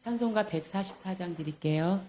찬송가 144장 드릴게요.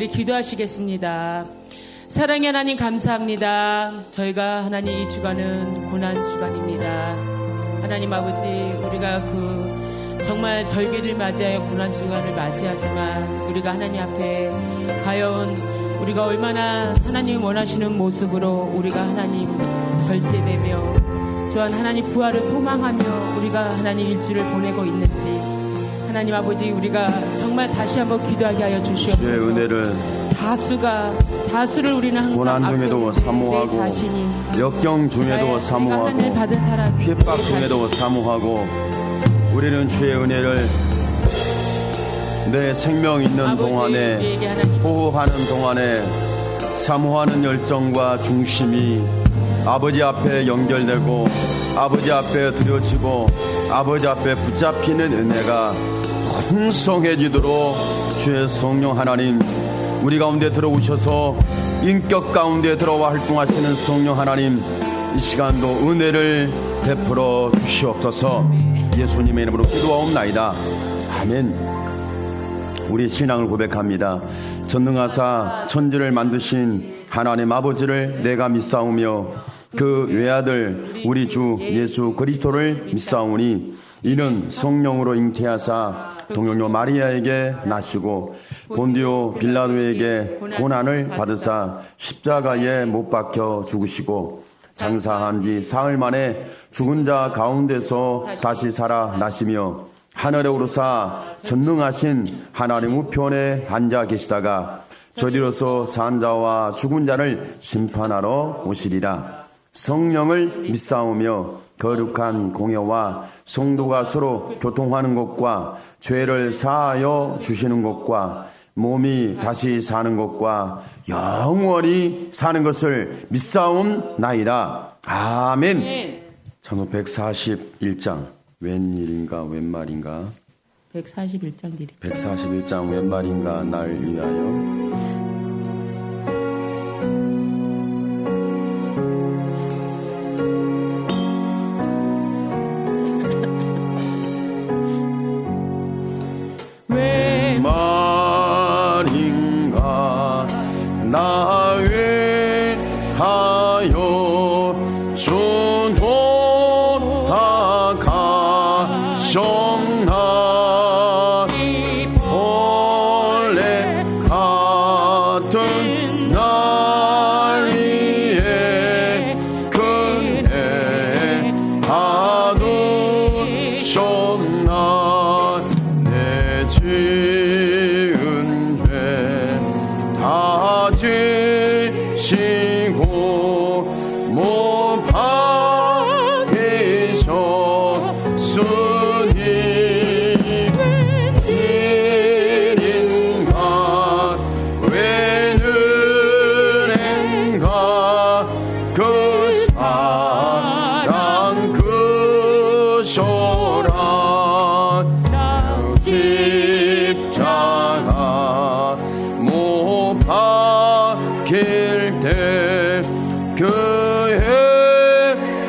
우리 기도하시겠습니다. 사랑의 하나님 감사합니다. 저희가 하나님 이 주간은 고난 주간입니다. 하나님 아버지, 우리가 그 정말 절기를 맞이하여 고난 주간을 맞이하지만 우리가 하나님 앞에 과연 우리가 얼마나 하나님 원하시는 모습으로 우리가 하나님 절제되며 또한 하나님 부활을 소망하며 우리가 하나님 일주를 보내고 있는지 하나님 아버지 우리가 정말 다시 한번 기도하게 하여 주시옵소서. 주의 은혜를 다수를 우리는 항상 고난 중에도 사모하고 역경 중에도 사모하고 핍박 중에도 사모하고 우리는 주의 은혜를 내 생명 있는 동안에 호흡하는 동안에 사모하는 열정과 중심이 아버지 앞에 연결되고 아버지 앞에 드려지고 아버지 앞에 붙잡히는 은혜가 풍성해지도록 주의 성령 하나님 우리 가운데 들어오셔서 인격 가운데 들어와 활동하시는 성령 하나님 이 시간도 은혜를 베풀어 주시옵소서. 예수님의 이름으로 기도하옵나이다. 아멘. 우리 신앙을 고백합니다. 전능하사 천지를 만드신 하나님 아버지를 내가 믿사오며 그 외아들 우리 주 예수 그리스도를 믿사오니 이는 성령으로 잉태하사 동정녀 마리아에게 나시고 본디오 빌라도에게 고난을 받으사 십자가에 못 박혀 죽으시고 장사한 지 사흘 만에 죽은 자 가운데서 다시 살아나시며 하늘에 오르사 전능하신 하나님 우편에 앉아 계시다가 저리로서 산 자와 죽은 자를 심판하러 오시리라. 성령을 믿사오며 거룩한 공예와 성도가 서로 교통하는 것과 죄를 사하여 주시는 것과 몸이 다시 사는 것과 영원히 사는 것을 믿사옵나이다. 아멘. 찬송 141장 웬일인가 웬말인가 141장 드릴게요. 141장 웬말인가 날 위하여 웬말인가 나 위하여 주 돌아가셨나 본래 같은 날 위에 은혜 받으셨나 내 지은 죄 다 지시고 못 박히셨으니 웬일인가 웬은행가 그 사랑 그셔라 십자가 못 박힐 때 그의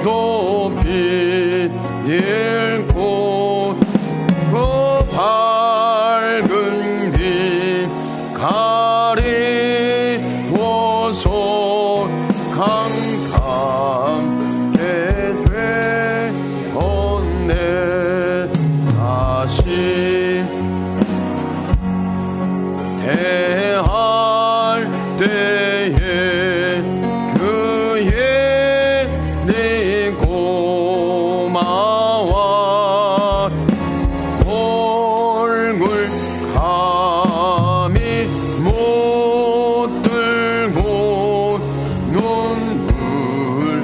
높이 잃고 그 밝은 빛 가리워서 캄캄게 되었네. 다시 대할 때에 그의 내 고마워 얼굴 감히 못 들고 눈물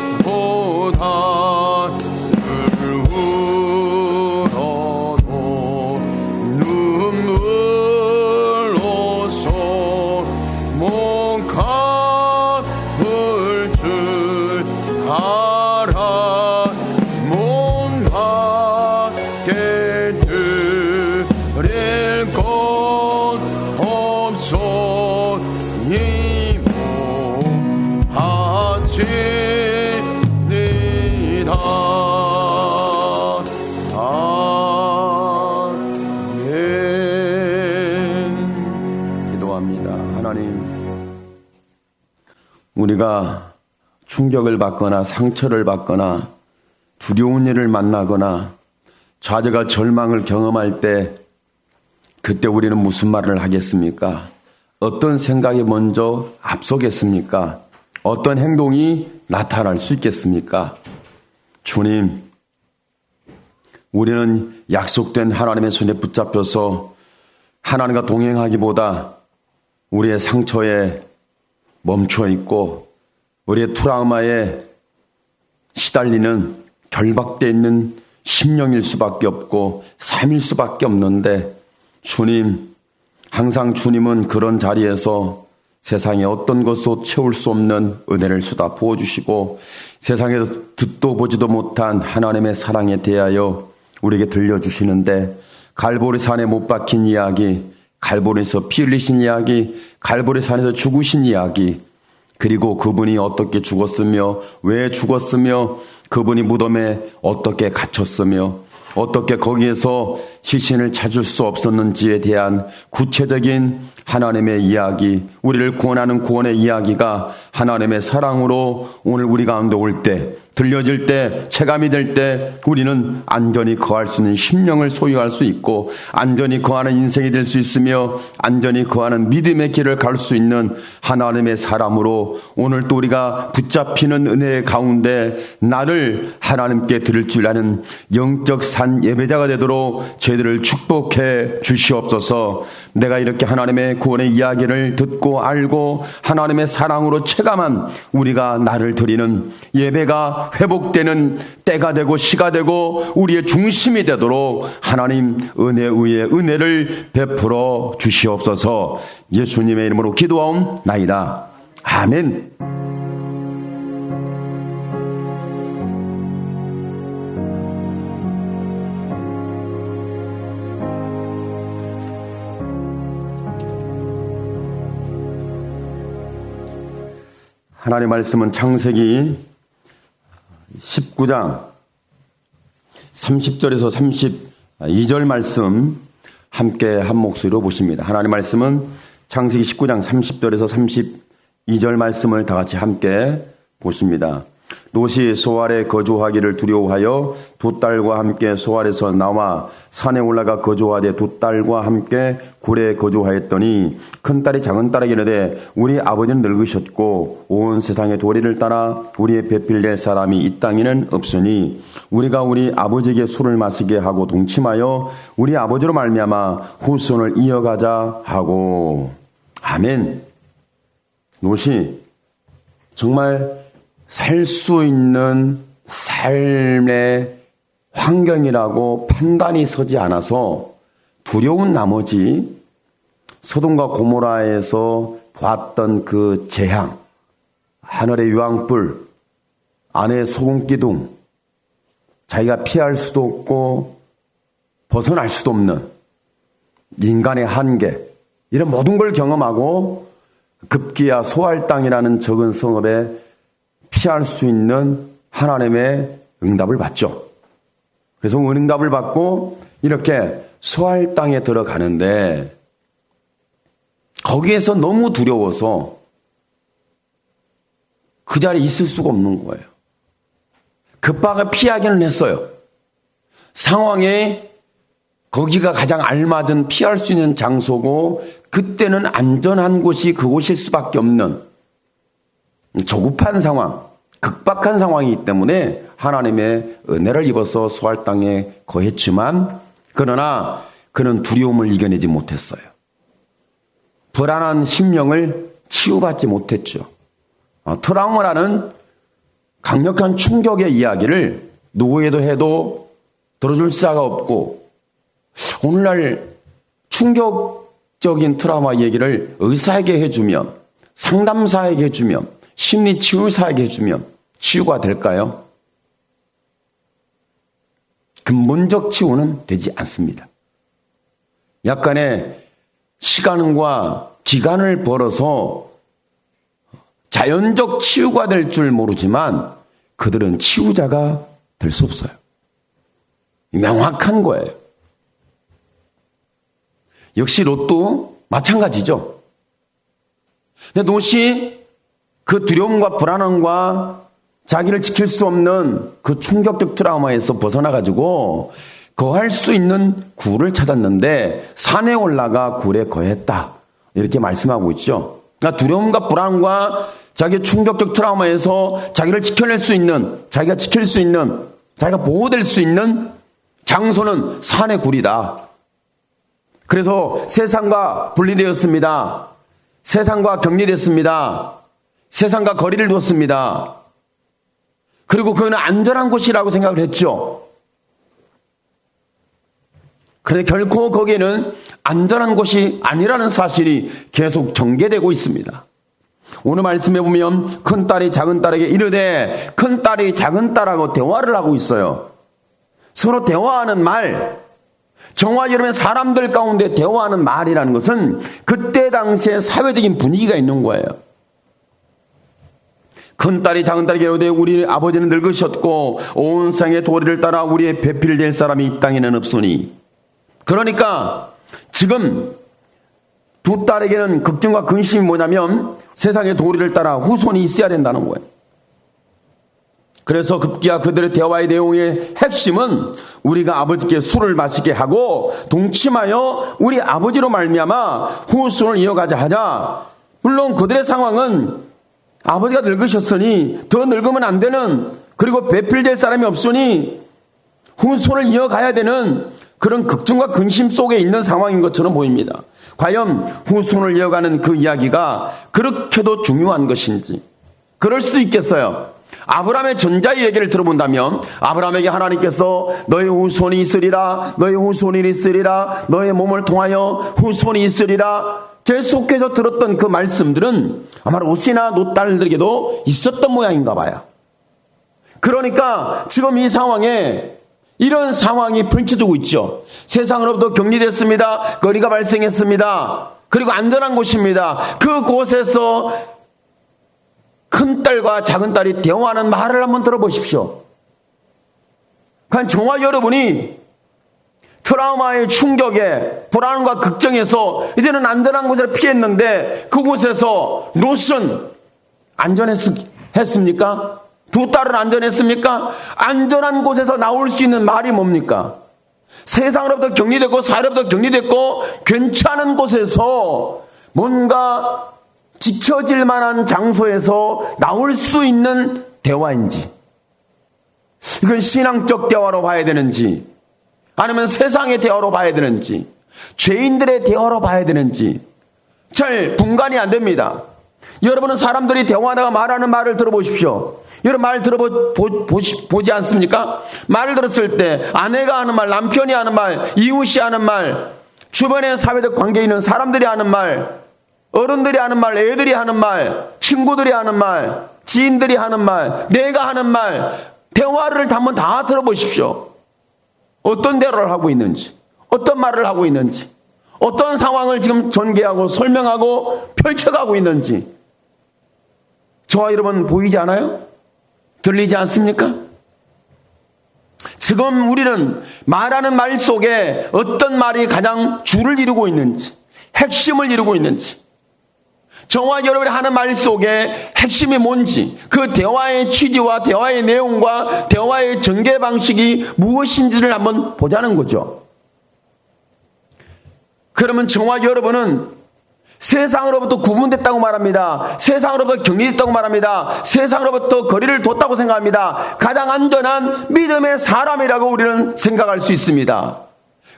흘리보다 울어도 눈물로서 못 갚을 줄 알아 못 받게 드릴 것 없어 이모하시니다. 아멘. 기도합니다. 하나님, 우리가 충격을 받거나 상처를 받거나 두려운 일을 만나거나 좌절과 절망을 경험할 때 그때 우리는 무슨 말을 하겠습니까? 어떤 생각이 먼저 앞서겠습니까? 어떤 행동이 나타날 수 있겠습니까? 주님, 우리는 약속된 하나님의 손에 붙잡혀서 하나님과 동행하기보다 우리의 상처에 멈춰 있고 우리의 트라우마에 시달리는 결박되어 있는 심령일 수밖에 없고 삶일 수밖에 없는데 주님, 항상 주님은 그런 자리에서 세상에 어떤 것도 채울 수 없는 은혜를 쏟아 부어주시고 세상에서 듣도 보지도 못한 하나님의 사랑에 대하여 우리에게 들려주시는데 갈보리산에 못 박힌 이야기, 갈보리에서 피 흘리신 이야기, 갈보리산에서 죽으신 이야기, 그리고 그분이 어떻게 죽었으며 왜 죽었으며 그분이 무덤에 어떻게 갇혔으며 어떻게 거기에서 시신을 찾을 수 없었는지에 대한 구체적인 하나님의 이야기, 우리를 구원하는 구원의 이야기가 하나님의 사랑으로 오늘 우리 가운데 올 때, 들려질 때, 체감이 될 때 우리는 안전히 거할 수 있는 심령을 소유할 수 있고 안전히 거하는 인생이 될 수 있으며 안전히 거하는 믿음의 길을 갈 수 있는 하나님의 사람으로 오늘 또 우리가 붙잡히는 은혜 가운데 나를 하나님께 드릴 줄 아는 영적 산 예배자가 되도록 저희들을 축복해 주시옵소서. 내가 이렇게 하나님의 구원의 이야기를 듣고 알고 하나님의 사랑으로 체감한 우리가 나를 드리는 예배가 회복되는 때가 되고 시가 되고 우리의 중심이 되도록 하나님 은혜 위에 은혜를 베풀어 주시옵소서. 예수님의 이름으로 기도하옵나이다. 아멘. 하나님의 말씀은 창세기 19장 30절에서 32절 말씀 함께 한 목소리로 보십니다. 하나님의 말씀은 창세기 19장 30절에서 32절 말씀을 다 같이 함께 보십니다. 롯이 소알에 거주하기를 두려워하여 두 딸과 함께 소알에서 나와 산에 올라가 거주하되 두 딸과 함께 굴에 거주하였더니 큰 딸이 작은 딸에게 이르되 우리 아버지는 늙으셨고 온 세상의 도리를 따라 우리의 배필될 사람이 이 땅에는 없으니 우리가 우리 아버지에게 술을 마시게 하고 동침하여 우리 아버지로 말미암아 후손을 이어가자 하고. 아멘. 롯이 정말 살 수 있는 삶의 환경이라고 판단이 서지 않아서 두려운 나머지 소돔과 고모라에서 보았던 그 재앙, 하늘의 유황불, 안에 소금기둥, 자기가 피할 수도 없고 벗어날 수도 없는 인간의 한계, 이런 모든 걸 경험하고 급기야 소알 땅이라는 적은 성읍에 피할 수 있는 하나님의 응답을 받죠. 그래서 응답을 받고 이렇게 소알 땅에 들어가는데 거기에서 너무 두려워서 그 자리에 있을 수가 없는 거예요. 급하게 피하기는 했어요. 상황에 거기가 가장 알맞은 피할 수 있는 장소고 그때는 안전한 곳이 그곳일 수밖에 없는 조급한 상황, 급박한 상황이기 때문에 하나님의 은혜를 입어서 소알 땅에 거했지만 그러나 그는 두려움을 이겨내지 못했어요. 불안한 심령을 치유받지 못했죠. 트라우마라는 강력한 충격의 이야기를 누구에도 해도 들어줄 수가 없고 오늘날 충격적인 트라우마 얘기를 의사에게 해주면 상담사에게 해주면 심리치유사에게 해주면 치유가 될까요? 근본적 치유는 되지 않습니다. 약간의 시간과 기간을 벌어서 자연적 치유가 될 줄 모르지만 그들은 치유자가 될 수 없어요. 명확한 거예요. 역시 롯도 마찬가지죠. 근데 롯이 그 두려움과 불안함과 자기를 지킬 수 없는 그 충격적 트라우마에서 벗어나가지고 거할 수 있는 굴을 찾았는데 산에 올라가 굴에 거했다. 이렇게 말씀하고 있죠. 그러니까 두려움과 불안과 자기의 충격적 트라우마에서 자기를 지켜낼 수 있는, 자기가 지킬 수 있는, 자기가 보호될 수 있는 장소는 산의 굴이다. 그래서 세상과 분리되었습니다. 세상과 격리됐습니다. 세상과 거리를 두었습니다. 그리고 그는 안전한 곳이라고 생각을 했죠. 그런데 결코 거기에는 안전한 곳이 아니라는 사실이 계속 전개되고 있습니다. 오늘 말씀해 보면 큰딸이 작은딸에게 이르되, 큰딸이 작은딸하고 대화를 하고 있어요. 서로 대화하는 말, 저와 여러분의 사람들 가운데 대화하는 말이라는 것은 그때 당시에 사회적인 분위기가 있는 거예요. 큰딸이 작은딸에게 이르되 우리 아버지는 늙으셨고 온 생의 도리를 따라 우리의 배필될 사람이 이 땅에는 없으니. 그러니까 지금 두 딸에게는 걱정과 근심이 뭐냐면 세상의 도리를 따라 후손이 있어야 된다는 거예요. 그래서 급기야 그들의 대화의 내용의 핵심은 우리가 아버지께 술을 마시게 하고 동침하여 우리 아버지로 말미암아 후손을 이어가자 하자. 물론 그들의 상황은 아버지가 늙으셨으니 더 늙으면 안 되는, 그리고 배필될 사람이 없으니 후손을 이어가야 되는 그런 걱정과 근심 속에 있는 상황인 것처럼 보입니다. 과연 후손을 이어가는 그 이야기가 그렇게도 중요한 것인지. 그럴 수도 있겠어요. 아브라함의 전자의 얘기를 들어본다면 아브라함에게 하나님께서 너의 후손이 있으리라, 너의 후손이 있으리라, 너의 몸을 통하여 후손이 있으리라 계속해서 들었던 그 말씀들은 아마 롯이나 롯 딸들에게도 있었던 모양인가 봐요. 그러니까 지금 이 상황에 이런 상황이 펼쳐지고 있죠. 세상으로부터 격리됐습니다. 거리가 발생했습니다. 그리고 안전한 곳입니다. 그곳에서 큰딸과 작은딸이 대화하는 말을 한번 들어보십시오. 그러니까 저와 여러분이 트라우마의 충격에 불안과 걱정에서 이제는 안전한 곳에 피했는데 그곳에서 롯은 안전했습니까? 두 딸은 안전했습니까? 안전한 곳에서 나올 수 있는 말이 뭡니까? 세상으로부터 격리됐고 사회로부터 격리됐고 괜찮은 곳에서 뭔가 지켜질 만한 장소에서 나올 수 있는 대화인지, 이건 신앙적 대화로 봐야 되는지 아니면 세상의 대화로 봐야 되는지 죄인들의 대화로 봐야 되는지 잘 분간이 안 됩니다. 여러분은 사람들이 대화하다가 말하는 말을 들어보십시오. 여러분 말 들어보지 않습니까? 말을 들었을 때 아내가 하는 말, 남편이 하는 말, 이웃이 하는 말, 주변에 사회적 관계에 있는 사람들이 하는 말, 어른들이 하는 말, 애들이 하는 말, 친구들이 하는 말, 지인들이 하는 말, 내가 하는 말, 대화를 한번 다 들어보십시오. 어떤 대화를 하고 있는지, 어떤 말을 하고 있는지, 어떤 상황을 지금 전개하고 설명하고 펼쳐가고 있는지 저와 여러분 보이지 않아요? 들리지 않습니까? 지금 우리는 말하는 말 속에 어떤 말이 가장 줄을 이루고 있는지, 핵심을 이루고 있는지, 저와 여러분이 하는 말 속에 핵심이 뭔지, 그 대화의 취지와 대화의 내용과 대화의 전개 방식이 무엇인지를 한번 보자는 거죠. 그러면 저와 여러분은 세상으로부터 구분됐다고 말합니다. 세상으로부터 격리됐다고 말합니다. 세상으로부터 거리를 뒀다고 생각합니다. 가장 안전한 믿음의 사람이라고 우리는 생각할 수 있습니다.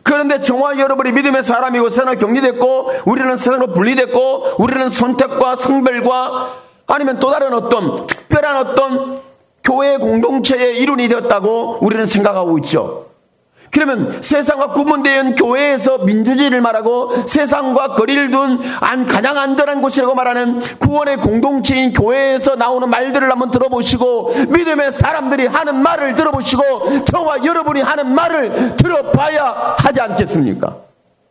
그런데 저와 여러분이 믿음의 사람이고 세상으로 격리됐고 우리는 세상으로 분리됐고 우리는 선택과 성별과 아니면 또 다른 어떤 특별한 어떤 교회 공동체의 일원이 되었다고 우리는 생각하고 있죠. 그러면 세상과 구분되어 있는 교회에서 민주주의를 말하고 세상과 거리를 둔 가장 안전한 곳이라고 말하는 구원의 공동체인 교회에서 나오는 말들을 한번 들어보시고 믿음의 사람들이 하는 말을 들어보시고 저와 여러분이 하는 말을 들어봐야 하지 않겠습니까?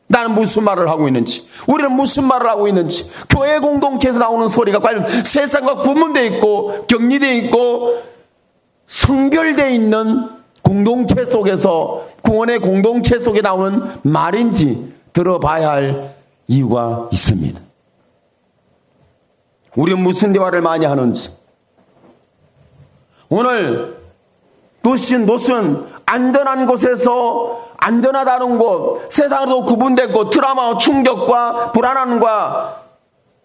나는 무슨 말을 하고 있는지, 우리는 무슨 말을 하고 있는지, 교회 공동체에서 나오는 소리가 과연 세상과 구분되어 있고 격리되어 있고 성별되어 있는 공동체 속에서 구원의 공동체 속에 나오는 말인지 들어봐야 할 이유가 있습니다. 우리는 무슨 대화를 많이 하는지, 오늘 노스는 안전한 곳에서 안전하다는 곳, 세상으로 구분됐고 트라우마와 충격과 불안함과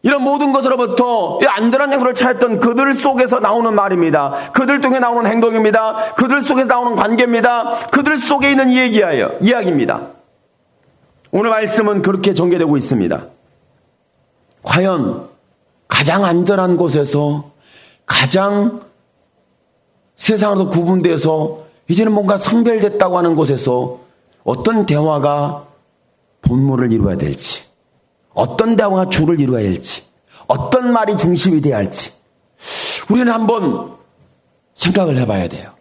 이런 모든 것으로부터 안전한 장소를 찾았던 그들 속에서 나오는 말입니다. 그들 통해 나오는 행동입니다. 그들 속에서 나오는 관계입니다. 그들 속에 있는 이야기입니다. 오늘 말씀은 그렇게 전개되고 있습니다. 과연 가장 안전한 곳에서 가장 세상으로 구분돼서 이제는 뭔가 성별됐다고 하는 곳에서 어떤 대화가 본물을 이루어야 될지, 어떤 대화가 주를 이루어야 할지, 어떤 말이 중심이 되어야 할지 우리는 한번 생각을 해봐야 돼요.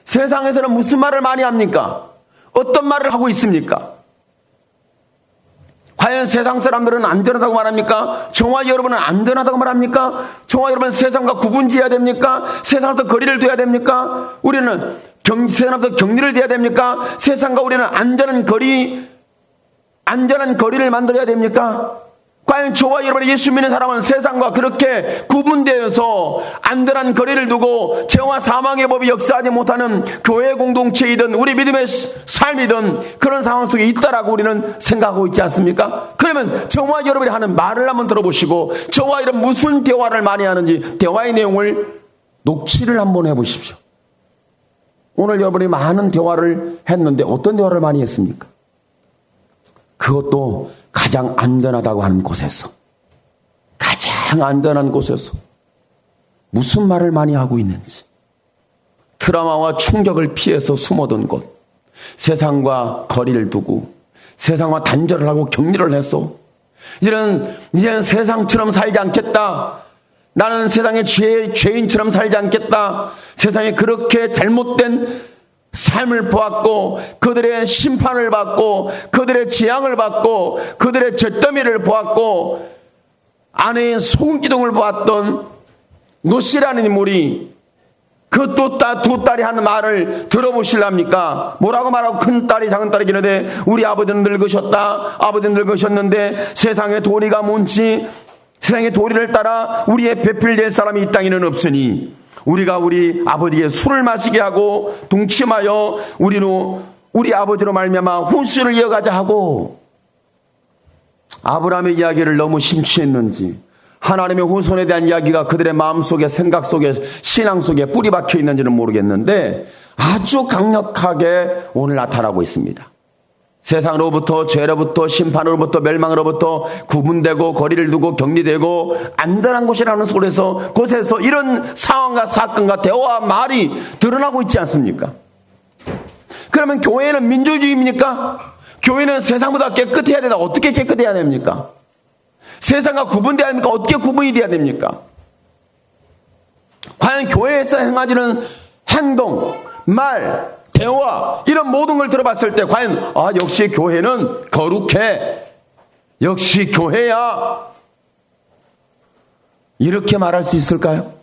세상에서는 무슨 말을 많이 합니까? 어떤 말을 하고 있습니까? 과연 세상 사람들은 안전하다고 말합니까? 저와 여러분은 안전하다고 말합니까? 저와 여러분은 세상과 구분지어야 됩니까? 세상부터 거리를 둬야 됩니까? 우리는 세상부터 격리를 둬야 됩니까? 세상과 우리는 안전한 거리를 만들어야 됩니까? 과연 저와 여러분의 예수 믿는 사람은 세상과 그렇게 구분되어서 안전한 거리를 두고 죄와 사망의 법이 역사하지 못하는 교회 공동체이든 우리 믿음의 삶이든 그런 상황 속에 있다라고 우리는 생각하고 있지 않습니까? 그러면 저와 여러분이 하는 말을 한번 들어보시고 저와 여러분 무슨 대화를 많이 하는지 대화의 내용을 녹취를 한번 해보십시오. 오늘 여러분이 많은 대화를 했는데 어떤 대화를 많이 했습니까? 그것도 가장 안전하다고 하는 곳에서, 가장 안전한 곳에서 무슨 말을 많이 하고 있는지, 트라우마와 충격을 피해서 숨어든 곳, 세상과 거리를 두고 세상과 단절을 하고 격리를 해서 이제는 세상처럼 살지 않겠다. 나는 세상의 죄인처럼 살지 않겠다. 세상에 그렇게 잘못된 삶을 보았고 그들의 심판을 받고 그들의 재앙을 받고 그들의 잿더미를 보았고 아내의 소금 기둥을 보았던 노시라는 인물이 그 두 딸이 하는 말을 들어보실랍니까? 뭐라고 말하고 큰딸이 작은딸이 기는데 우리 아버지는 늙으셨다. 아버지는 늙으셨는데 세상의 도리가 뭔지 세상의 도리를 따라 우리의 배필될 사람이 이 땅에는 없으니 우리가 우리 아버지에게 술을 마시게 하고 동침하여 우리 아버지로 말미암아 후술을 이어가자 하고 아브라함의 이야기를 너무 심취했는지 하나님의 후손에 대한 이야기가 그들의 마음속에 생각 속에 신앙 속에 뿌리 박혀 있는지는 모르겠는데 아주 강력하게 오늘 나타나고 있습니다. 세상으로부터 죄로부터 심판으로부터 멸망으로부터 구분되고 거리를 두고 격리되고 안전한 곳이라는 곳에서 이런 상황과 사건과 대화와 말이 드러나고 있지 않습니까? 그러면 교회는 민주주의입니까? 교회는 세상보다 깨끗해야 되나? 어떻게 깨끗해야 됩니까? 세상과 구분돼야 됩니까? 어떻게 구분이 돼야 됩니까? 과연 교회에서 행하지는 행동, 말, 대화 이런 모든 걸 들어봤을 때 과연 역시 교회는 거룩해. 역시 교회야. 이렇게 말할 수 있을까요?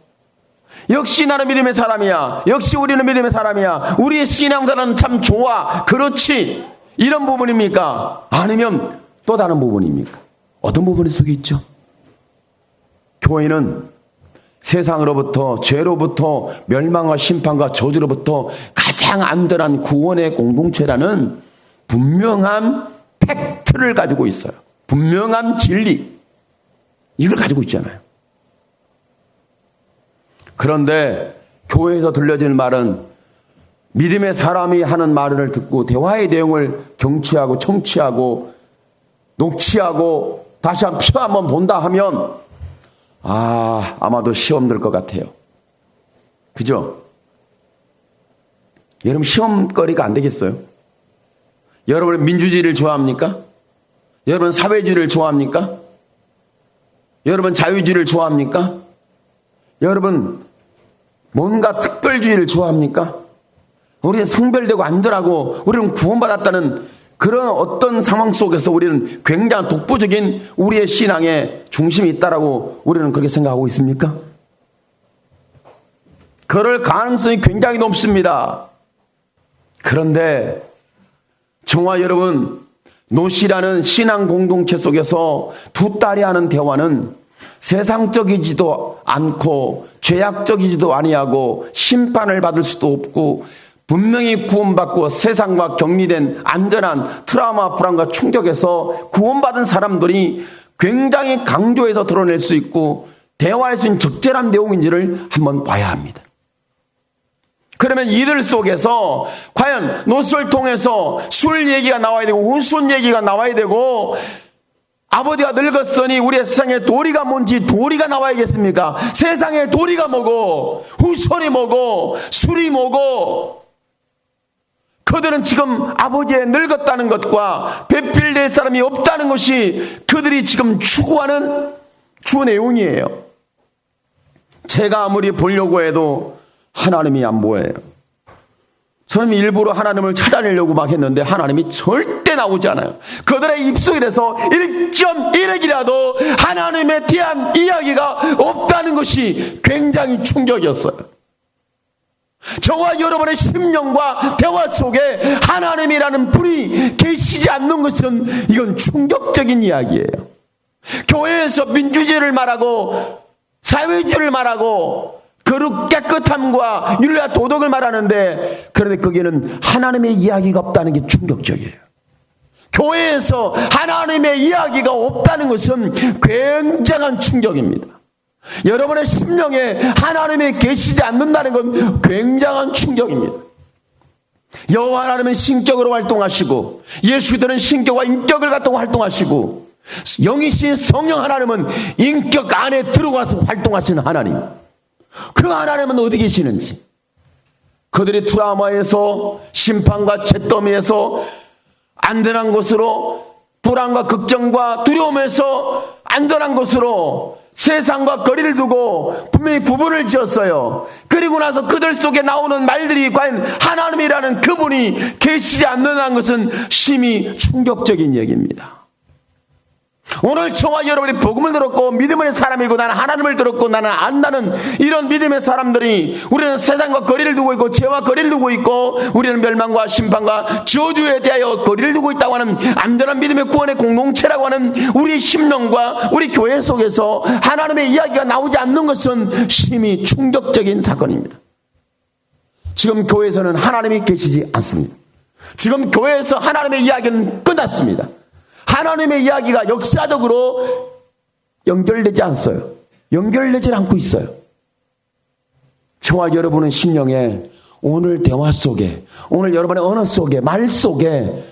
역시 나는 믿음의 사람이야. 역시 우리는 믿음의 사람이야. 우리의 신앙사는 참 좋아. 그렇지. 이런 부분입니까? 아니면 또 다른 부분입니까? 어떤 부분이 속에 있죠? 교회는 세상으로부터 죄로부터 멸망과 심판과 저주로부터 가장 안전한 구원의 공동체라는 분명한 팩트를 가지고 있어요. 분명한 진리. 이걸 가지고 있잖아요. 그런데 교회에서 들려지는 말은 믿음의 사람이 하는 말을 듣고 대화의 내용을 경취하고 청취하고 녹취하고 다시 한번 본다 하면 아마도 시험 들 것 같아요. 그죠? 여러분 시험거리가 안 되겠어요? 여러분은 민주주의를 좋아합니까? 여러분 사회주의를 좋아합니까? 여러분 자유주의를 좋아합니까? 여러분 뭔가 특별주의를 좋아합니까? 우리는 성별되고 안전하고 우리는 구원받았다는 그런 어떤 상황 속에서 우리는 굉장히 독보적인 우리의 신앙의 중심이 있다라고 우리는 그렇게 생각하고 있습니까? 그럴 가능성이 굉장히 높습니다. 그런데 저와 여러분 노시라는 신앙 공동체 속에서 두 딸이 하는 대화는 세상적이지도 않고 죄악적이지도 아니하고 심판을 받을 수도 없고 분명히 구원받고 세상과 격리된 안전한 트라우마, 불안과 충격에서 구원받은 사람들이 굉장히 강조해서 드러낼 수 있고 대화할 수 있는 적절한 내용인지를 한번 봐야 합니다. 그러면 이들 속에서 과연 노스를 통해서 술 얘기가 나와야 되고 후손 얘기가 나와야 되고 아버지가 늙었으니 우리의 세상에 도리가 뭔지 도리가 나와야겠습니까? 세상에 도리가 뭐고 후손이 뭐고 술이 뭐고 그들은 지금 아버지의 늙었다는 것과 배필될 사람이 없다는 것이 그들이 지금 추구하는 주 내용이에요. 제가 아무리 보려고 해도 하나님이 안 보여요. 저는 일부러 하나님을 찾아내려고 막 했는데 하나님이 절대 나오지 않아요. 그들의 입속에서 1.1핵이라도 하나님에 대한 이야기가 없다는 것이 굉장히 충격이었어요. 저와 여러분의 심령과 대화 속에 하나님이라는 분이 계시지 않는 것은 이건 충격적인 이야기예요. 교회에서 민주주의를 말하고 사회주의를 말하고 거룩 깨끗함과 윤리와 도덕을 말하는데 그런데 거기에는 하나님의 이야기가 없다는 게 충격적이에요. 교회에서 하나님의 이야기가 없다는 것은 굉장한 충격입니다. 여러분의 심령에 하나님이 계시지 않는다는 건 굉장한 충격입니다. 여호와 하나님은 신격으로 활동하시고 예수 그리스도는 신격과 인격을 갖고 활동하시고 영이신 성령 하나님은 인격 안에 들어가서 활동하시는 하나님. 그 하나님은 어디 계시는지, 그들의 트라우마에서 심판과 잿더미에서 안전한 곳으로, 불안과 걱정과 두려움에서 안전한 곳으로 세상과 거리를 두고 분명히 구분을 지었어요. 그리고 나서 그들 속에 나오는 말들이 과연 하나님이라는 그분이 계시지 않는다는 것은 심히 충격적인 얘기입니다. 오늘 저와 여러분이 복음을 들었고 믿음의 사람이고 나는 하나님을 들었고 나는 안다는 이런 믿음의 사람들이 우리는 세상과 거리를 두고 있고 죄와 거리를 두고 있고 우리는 멸망과 심판과 저주에 대하여 거리를 두고 있다고 하는 안전한 믿음의 구원의 공동체라고 하는 우리 심령과 우리 교회 속에서 하나님의 이야기가 나오지 않는 것은 심히 충격적인 사건입니다. 지금 교회에서는 하나님이 계시지 않습니다. 지금 교회에서 하나님의 이야기는 끝났습니다. 하나님의 이야기가 역사적으로 연결되지 않았어요. 연결되지 않고 있어요. 저와 여러분의 심령에 오늘 대화 속에, 오늘 여러분의 언어 속에, 말 속에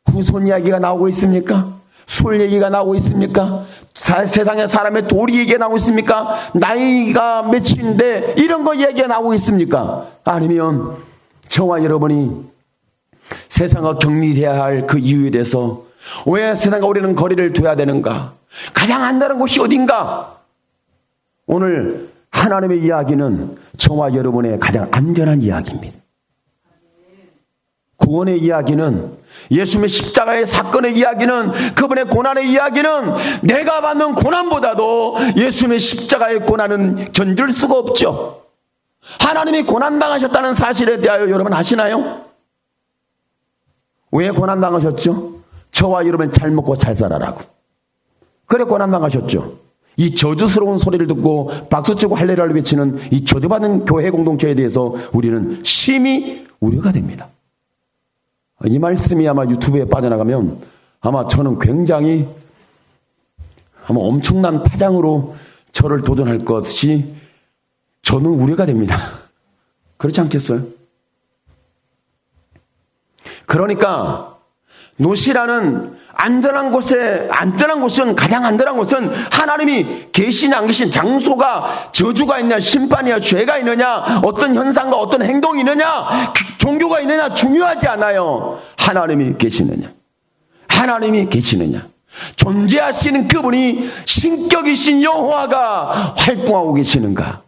후손 이야기가 나오고 있습니까? 술 얘기가 나오고 있습니까? 세상의 사람의 도리 얘기가 나오고 있습니까? 나이가 몇인데 이런 거 얘기가 나오고 있습니까? 아니면 저와 여러분이 세상과 격리돼야 할 그 이유에 대해서 왜 세상과 우리는 거리를 둬야 되는가? 가장 안전한 곳이 어딘가? 오늘 하나님의 이야기는 저와 여러분의 가장 안전한 이야기입니다. 구원의 이야기는, 예수님의 십자가의 사건의 이야기는, 그분의 고난의 이야기는 내가 받는 고난보다도 예수님의 십자가의 고난은 견딜 수가 없죠. 하나님이 고난당하셨다는 사실에 대하여 여러분 아시나요? 왜 고난당하셨죠? 저와 여러분 잘 먹고 잘 살아라고. 그래 고난당하셨죠. 이 저주스러운 소리를 듣고 박수치고 할렐루야를 외치는 이 저주받은 교회 공동체에 대해서 우리는 심히 우려가 됩니다. 이 말씀이 아마 유튜브에 빠져나가면 아마 저는 굉장히 아마 엄청난 파장으로 저를 도전할 것이 저는 우려가 됩니다. 그렇지 않겠어요? 그러니까 노시라는 안전한 곳은 가장 안전한 곳은 하나님이 계시냐 안 계신 장소가 저주가 있냐 심판이냐 죄가 있느냐 어떤 현상과 어떤 행동이 있느냐 종교가 있느냐 중요하지 않아요. 하나님이 계시느냐, 하나님이 계시느냐, 존재하시는 그분이 신격이신 여호와가 활동하고 계시는가,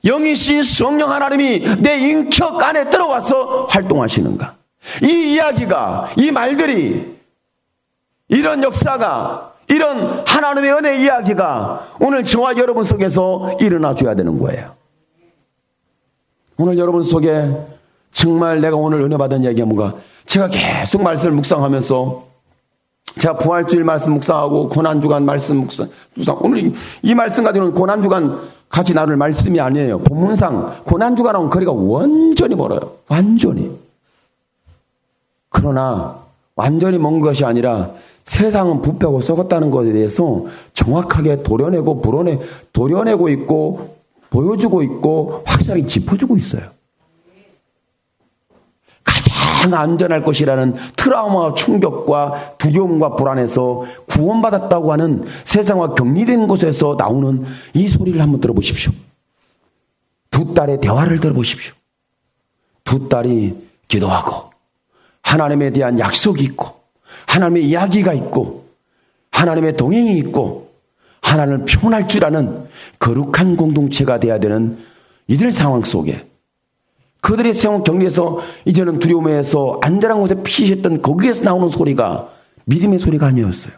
영이신 성령 하나님이 내 인격 안에 들어와서 활동하시는가. 이 이야기가, 이 말들이, 이런 역사가, 이런 하나님의 은혜 이야기가 오늘 저와 여러분 속에서 일어나줘야 되는 거예요. 오늘 여러분 속에 정말 내가 오늘 은혜 받은 이야기가 뭔가, 제가 계속 말씀을 묵상하면서 제가 부활주일 말씀 묵상하고 고난주간 말씀 묵상. 오늘 이 말씀 가지고는 고난주간 같이 나눌 말씀이 아니에요. 본문상 고난주간하고는 거리가 완전히 멀어요. 완전히. 그러나 완전히 먼 것이 아니라 세상은 부패하고 썩었다는 것에 대해서 정확하게 도려내고 있고 보여주고 있고 확실하게 짚어주고 있어요. 가장 안전할 것이라는 트라우마와 충격과 두려움과 불안에서 구원받았다고 하는 세상과 격리된 곳에서 나오는 이 소리를 한번 들어보십시오. 두 딸의 대화를 들어보십시오. 두 딸이 기도하고 하나님에 대한 약속이 있고 하나님의 이야기가 있고 하나님의 동행이 있고 하나님을 표현할 줄 아는 거룩한 공동체가 되어야 되는 이들 상황 속에 그들의 세상 격리에서 이제는 두려움에서 안전한 곳에 피했던 거기에서 나오는 소리가 믿음의 소리가 아니었어요.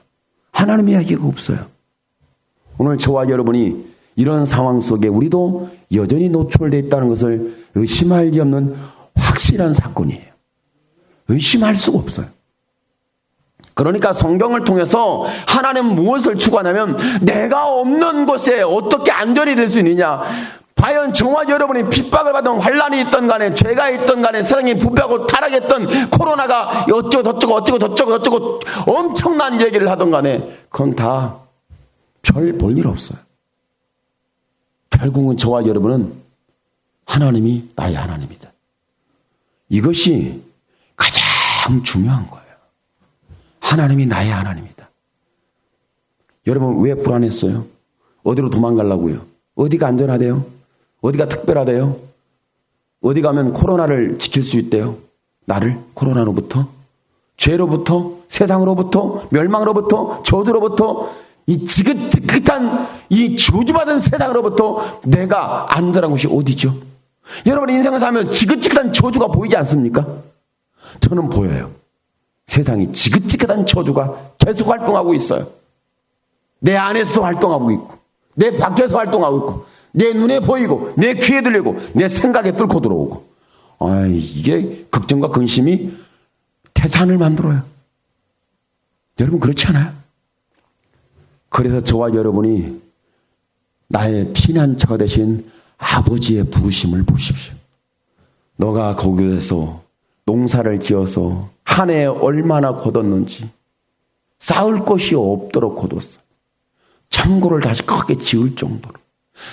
하나님의 이야기가 없어요. 오늘 저와 여러분이 이런 상황 속에 우리도 여전히 노출되어 있다는 것을 의심할 리 없는 확실한 사건이에요. 의심할 수가 없어요. 그러니까 성경을 통해서 하나님은 무엇을 추구하냐면 내가 없는 곳에 어떻게 안전이 될 수 있느냐. 과연 저와 여러분이 핍박을 받은 환란이 있던 간에 죄가 있던 간에 세상이 부패하고 타락했던 코로나가 어쩌고 엄청난 얘기를 하던 간에 그건 다 별 볼 일 없어요. 결국은 저와 여러분은 하나님이 나의 하나님이다. 이것이 가장 중요한 거예요. 하나님이 나의 하나님이다. 여러분 왜 불안했어요? 어디로 도망가려고요? 어디가 안전하대요? 어디가 특별하대요? 어디 가면 코로나를 지킬 수 있대요? 나를 코로나로부터? 죄로부터? 세상으로부터? 멸망으로부터? 저주로부터? 이 지긋지긋한 이 저주받은 세상으로부터 내가 안전한 곳이 어디죠? 여러분 인생을 살면 지긋지긋한 저주가 보이지 않습니까? 저는 보여요. 세상이 지긋지긋한 저주가 계속 활동하고 있어요. 내 안에서도 활동하고 있고 내 밖에서 활동하고 있고 내 눈에 보이고 내 귀에 들리고 내 생각에 뚫고 들어오고 이게 걱정과 근심이 태산을 만들어요. 여러분 그렇지 않아요? 그래서 저와 여러분이 나의 피난처가 되신 아버지의 부르심을 보십시오. 너가 거기에서 농사를 지어서 한 해에 얼마나 거뒀는지 쌓을 것이 없도록 거뒀어. 창고를 다시 크게 지을 정도로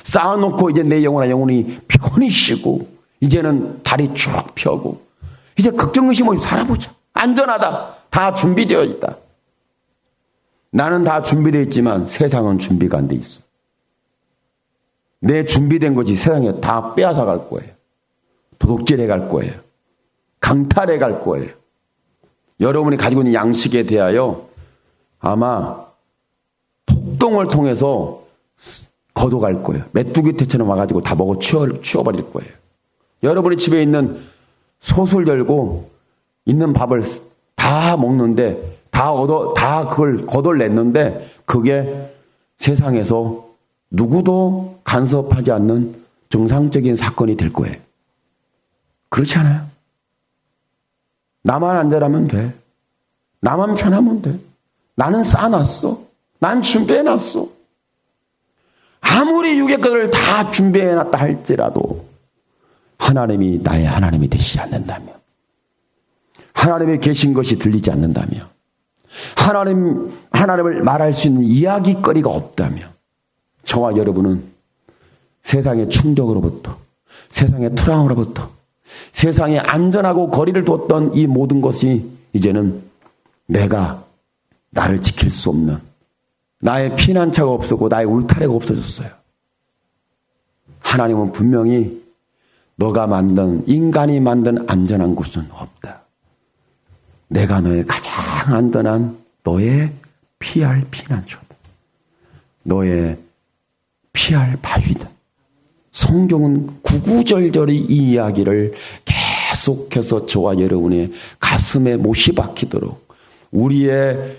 쌓아놓고 이제 내 영혼이 편히 쉬고 이제는 다리 쭉 펴고 이제 걱정의심 없이 살아보자. 안전하다. 다 준비되어 있다. 나는 다 준비되어 있지만 세상은 준비가 안 돼 있어. 내 준비된 것이 세상에 다 빼앗아 갈 거예요. 도둑질해 갈 거예요. 강탈해 갈 거예요. 여러분이 가지고 있는 양식에 대하여 아마 폭동을 통해서 걷어갈 거예요. 메뚜기 떼처럼 와가지고 다 먹어 치워버릴 거예요. 여러분이 집에 있는 솥을 열고 있는 밥을 다 먹는데 다 그걸 걷어냈는데 그게 세상에서 누구도 간섭하지 않는 정상적인 사건이 될 거예요. 그렇지 않아요? 나만 안전하면 돼. 나만 편하면 돼. 나는 쌓아놨어. 난 준비해놨어. 아무리 육의 것을 다 준비해놨다 할지라도 하나님이 나의 하나님이 되시지 않는다면 하나님이 계신 것이 들리지 않는다면 하나님을 말할 수 있는 이야기거리가 없다면 저와 여러분은 세상의 충격으로부터 세상의 트라우마로부터 세상에 안전하고 거리를 뒀던 이 모든 것이 이제는 내가 나를 지킬 수 없는 나의 피난처가 없었고 나의 울타리가 없어졌어요. 하나님은 분명히 너가 만든 인간이 만든 안전한 곳은 없다. 내가 너의 가장 안전한 너의 피할 피난처다. 너의 피할 바위다. 성경은 구구절절히 이 이야기를 계속해서 저와 여러분의 가슴에 못이 박히도록 우리의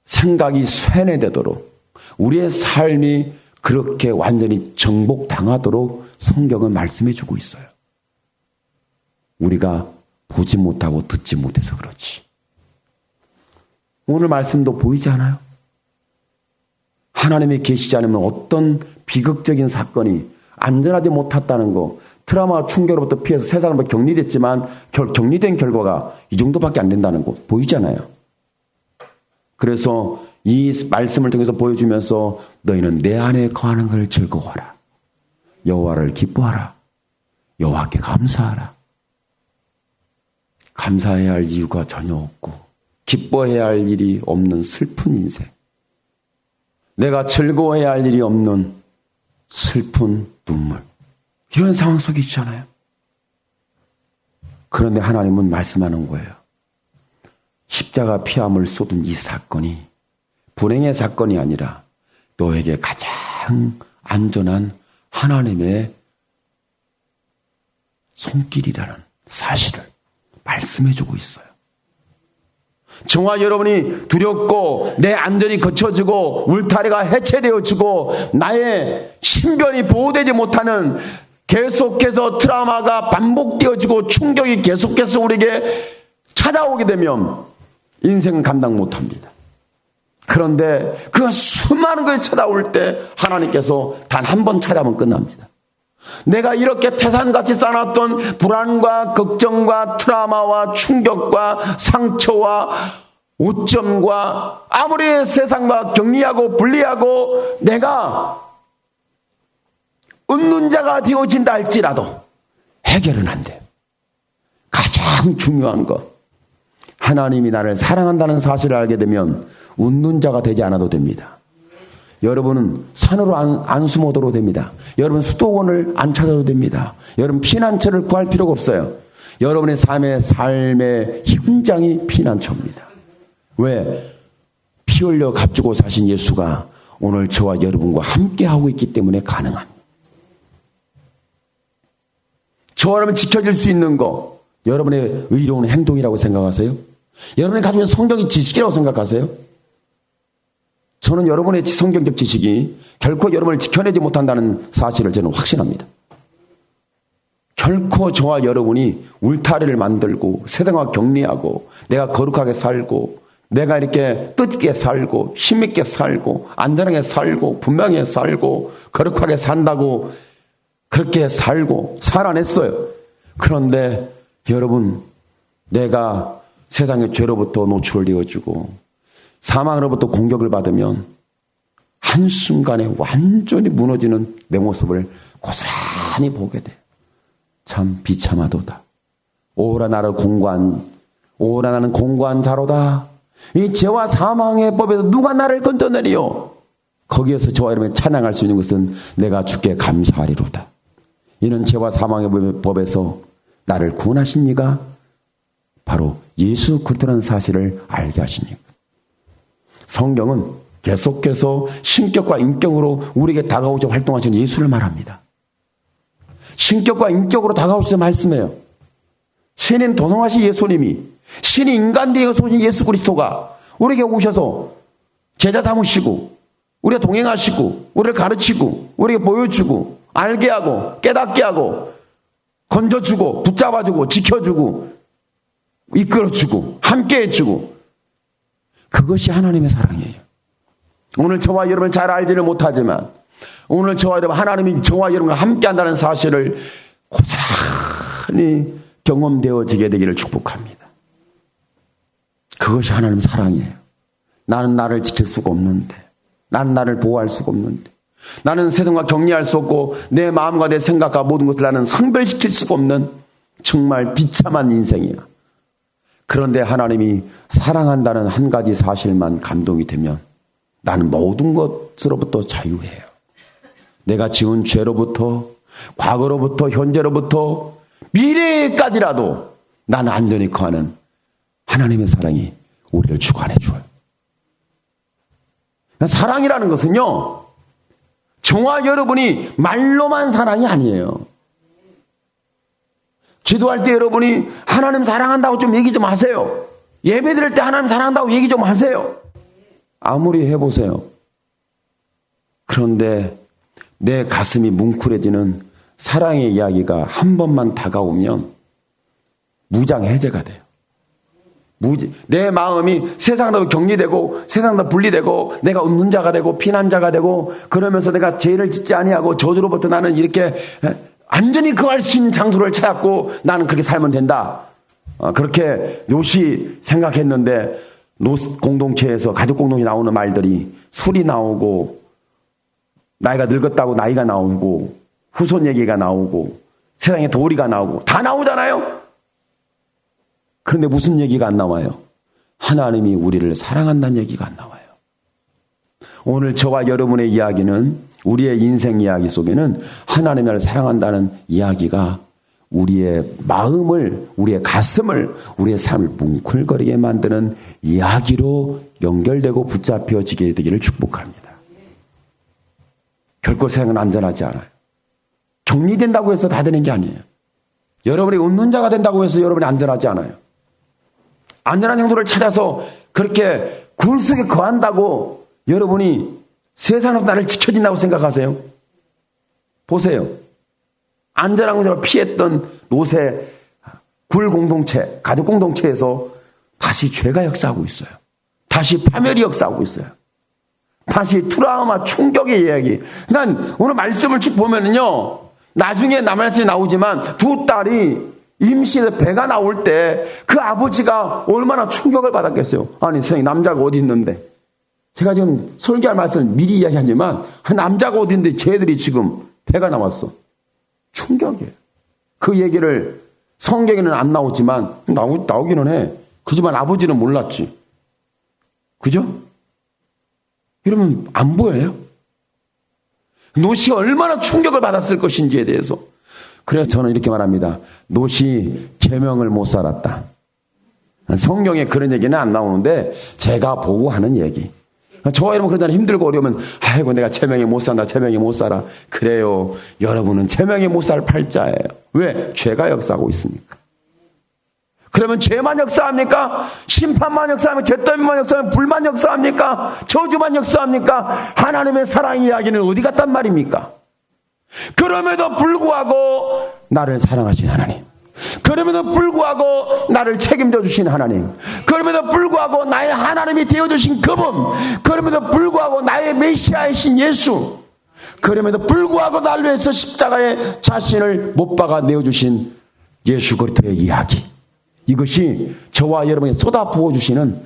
생각이 쇠뇌되도록 우리의 삶이 그렇게 완전히 정복당하도록 성경은 말씀해 주고 있어요. 우리가 보지 못하고 듣지 못해서 그렇지. 오늘 말씀도 보이지 않아요? 하나님이 계시지 않으면 어떤 비극적인 사건이 안전하지 못했다는 거, 트라우마 충격으로부터 피해서 세상으로 격리됐지만 격리된 결과가 이 정도밖에 안 된다는 거 보이잖아요. 그래서 이 말씀을 통해서 보여주면서 너희는 내 안에 거하는 것을 즐거워하라. 여호와를 기뻐하라. 여호와께 감사하라. 감사해야 할 이유가 전혀 없고 기뻐해야 할 일이 없는 슬픈 인생. 내가 즐거워해야 할 일이 없는 슬픈 눈물. 이런 상황 속에 있잖아요. 그런데 하나님은 말씀하는 거예요. 십자가 피함을 쏟은 이 사건이 불행의 사건이 아니라 너에게 가장 안전한 하나님의 손길이라는 사실을 말씀해주고 있어요. 저와 여러분이 두렵고 내 안전이 거쳐지고 울타리가 해체되어지고 나의 신변이 보호되지 못하는 계속해서 트라우마가 반복되어지고 충격이 계속해서 우리에게 찾아오게 되면 인생은 감당 못합니다. 그런데 그 수많은 것이 찾아올 때 하나님께서 단 한 번 찾아오면 끝납니다. 내가 이렇게 태산같이 쌓아놨던 불안과 걱정과 트라우마와 충격과 상처와 오점과 아무리 세상과 격리하고 분리하고 내가 얻는 자가 되어진다 할지라도 해결은 안 돼요. 가장 중요한 것, 하나님이 나를 사랑한다는 사실을 알게 되면 웃는 자가 되지 않아도 됩니다. 여러분은 산으로 안 숨어도 됩니다. 여러분 수도원을 안 찾아도 됩니다. 여러분 피난처를 구할 필요가 없어요. 여러분의 삶의 현장이 피난처입니다. 왜? 피 흘려 값주고 사신 예수가 오늘 저와 여러분과 함께하고 있기 때문에 가능합니다. 저와 여러분 지켜질 수 있는 거, 여러분의 의로운 행동이라고 생각하세요? 여러분이 가지고 있는 성경의 지식이라고 생각하세요? 저는 여러분의 성경적 지식이 결코 여러분을 지켜내지 못한다는 사실을 저는 확신합니다. 결코 저와 여러분이 울타리를 만들고 세상과 격리하고 내가 거룩하게 살고 내가 이렇게 뜻있게 살고 힘있게 살고 안전하게 살고 분명하게 살고 거룩하게 산다고 그렇게 살고 살아냈어요. 그런데 여러분, 내가 세상의 죄로부터 노출되어지고 사망으로부터 공격을 받으면 한순간에 완전히 무너지는 내 모습을 고스란히 보게 돼. 참 비참하도다. 오라 나는 공고한 자로다. 이 죄와 사망의 법에서 누가 나를 건져내리요? 거기에서 저와 여러분이 찬양할 수 있는 것은 내가 주께 감사하리로다. 이는 죄와 사망의 법에서 나를 구원하신 이가 바로 예수 그리스도라는 사실을 알게 하시니까. 성경은 계속해서 신격과 인격으로 우리에게 다가오셔 활동하시는 예수를 말합니다. 신격과 인격으로 다가오셔서 말씀해요. 신인 도성하신 예수님이 신이 인간 되어서 오신 예수 그리스도가 우리에게 오셔서 제자 삼으시고 우리가 동행하시고 우리를 가르치고 우리에게 보여주고 알게 하고 깨닫게 하고 건져주고 붙잡아주고 지켜주고 이끌어주고 함께해주고 그것이 하나님의 사랑이에요. 오늘 저와 여러분 잘 알지는 못하지만 오늘 저와 여러분 하나님이 저와 여러분과 함께한다는 사실을 고스란히 경험되어지게 되기를 축복합니다. 그것이 하나님 사랑이에요. 나는 나를 지킬 수가 없는데 나는 나를 보호할 수가 없는데 나는 세상과 격리할 수 없고 내 마음과 내 생각과 모든 것을 나는 상별시킬 수가 없는 정말 비참한 인생이야. 그런데 하나님이 사랑한다는 한 가지 사실만 감동이 되면 나는 모든 것으로부터 자유해요. 내가 지은 죄로부터 과거로부터 현재로부터 미래까지라도 나는 안전히 거하는 하나님의 사랑이 우리를 주관해 줘요. 사랑이라는 것은요, 저와 여러분이 말로만 사랑이 아니에요. 기도할 때 여러분이 하나님 사랑한다고 좀 얘기 좀 하세요. 예배 드릴 때 하나님 사랑한다고 얘기 좀 하세요. 아무리 해보세요. 그런데 내 가슴이 뭉클해지는 사랑의 이야기가 한 번만 다가오면 무장 해제가 돼요. 내 마음이 세상으로 격리되고 세상으로 분리되고 내가 웃는 자가 되고 피난자가 되고 그러면서 내가 죄를 짓지 아니하고 저주로부터 나는 이렇게 완전히 거할 수 있는 장소를 찾았고 나는 그렇게 살면 된다. 그렇게 롯이 생각했는데 롯 공동체에서 가족 공동체에 나오는 말들이 술이 나오고 나이가 늙었다고 나이가 나오고 후손 얘기가 나오고 세상에 도리가 나오고 다 나오잖아요. 그런데 무슨 얘기가 안 나와요? 하나님이 우리를 사랑한다는 얘기가 안 나와요. 오늘 저와 여러분의 이야기는 우리의 인생 이야기 속에는 하나님을 사랑한다는 이야기가 우리의 마음을, 우리의 가슴을, 우리의 삶을 뭉클거리게 만드는 이야기로 연결되고 붙잡혀지게 되기를 축복합니다. 결코 세상은 안전하지 않아요. 격리된다고 해서 다 되는 게 아니에요. 여러분이 웃는 자가 된다고 해서 여러분이 안전하지 않아요. 안전한 정도를 찾아서 그렇게 굴 속에 거한다고 여러분이 세상으로 나를 지켜진다고 생각하세요? 보세요. 안전한 곳으로 피했던 롯의 굴 공동체, 가족 공동체에서 다시 죄가 역사하고 있어요. 다시 파멸이 역사하고 있어요. 다시 트라우마, 충격의 이야기. 그러니까 오늘 말씀을 쭉 보면은요, 나중에 말씀이 나오지만 두 딸이 임신해서 배가 나올 때 그 아버지가 얼마나 충격을 받았겠어요. 아니 세상에 남자가 어디 있는데, 제가 지금 설교할 말씀을 미리 이야기하지만 남자가 어디 있는데 쟤들이 지금 배가 나왔어. 충격이에요. 그 얘기를 성경에는 안 나오지만 나오기는 해. 그지만 아버지는 몰랐지. 그죠? 이러면 안 보여요? 롯이 얼마나 충격을 받았을 것인지에 대해서. 그래서 저는 이렇게 말합니다. 롯이 제명을 못 살았다. 성경에 그런 얘기는 안 나오는데 제가 보고 하는 얘기. 저와 여러분 그러잖아요. 힘들고 어려우면 아이고 내가 제명에 못 산다. 제명에 못 살아. 그래요. 여러분은 제명에 못 살 팔자예요. 왜? 죄가 역사하고 있으니까. 그러면 죄만 역사합니까? 심판만 역사합니까? 죄 때문만 역사합니까? 불만 역사합니까? 저주만 역사합니까? 하나님의 사랑 이야기는 어디 갔단 말입니까? 그럼에도 불구하고 나를 사랑하신 하나님, 그럼에도 불구하고 나를 책임져 주신 하나님, 그럼에도 불구하고 나의 하나님이 되어주신 그분, 그럼에도 불구하고 나의 메시아이신 예수, 그럼에도 불구하고 나를 위해서 십자가에 자신을 못 박아 내어주신 예수 그리스도의 이야기, 이것이 저와 여러분이 쏟아 부어주시는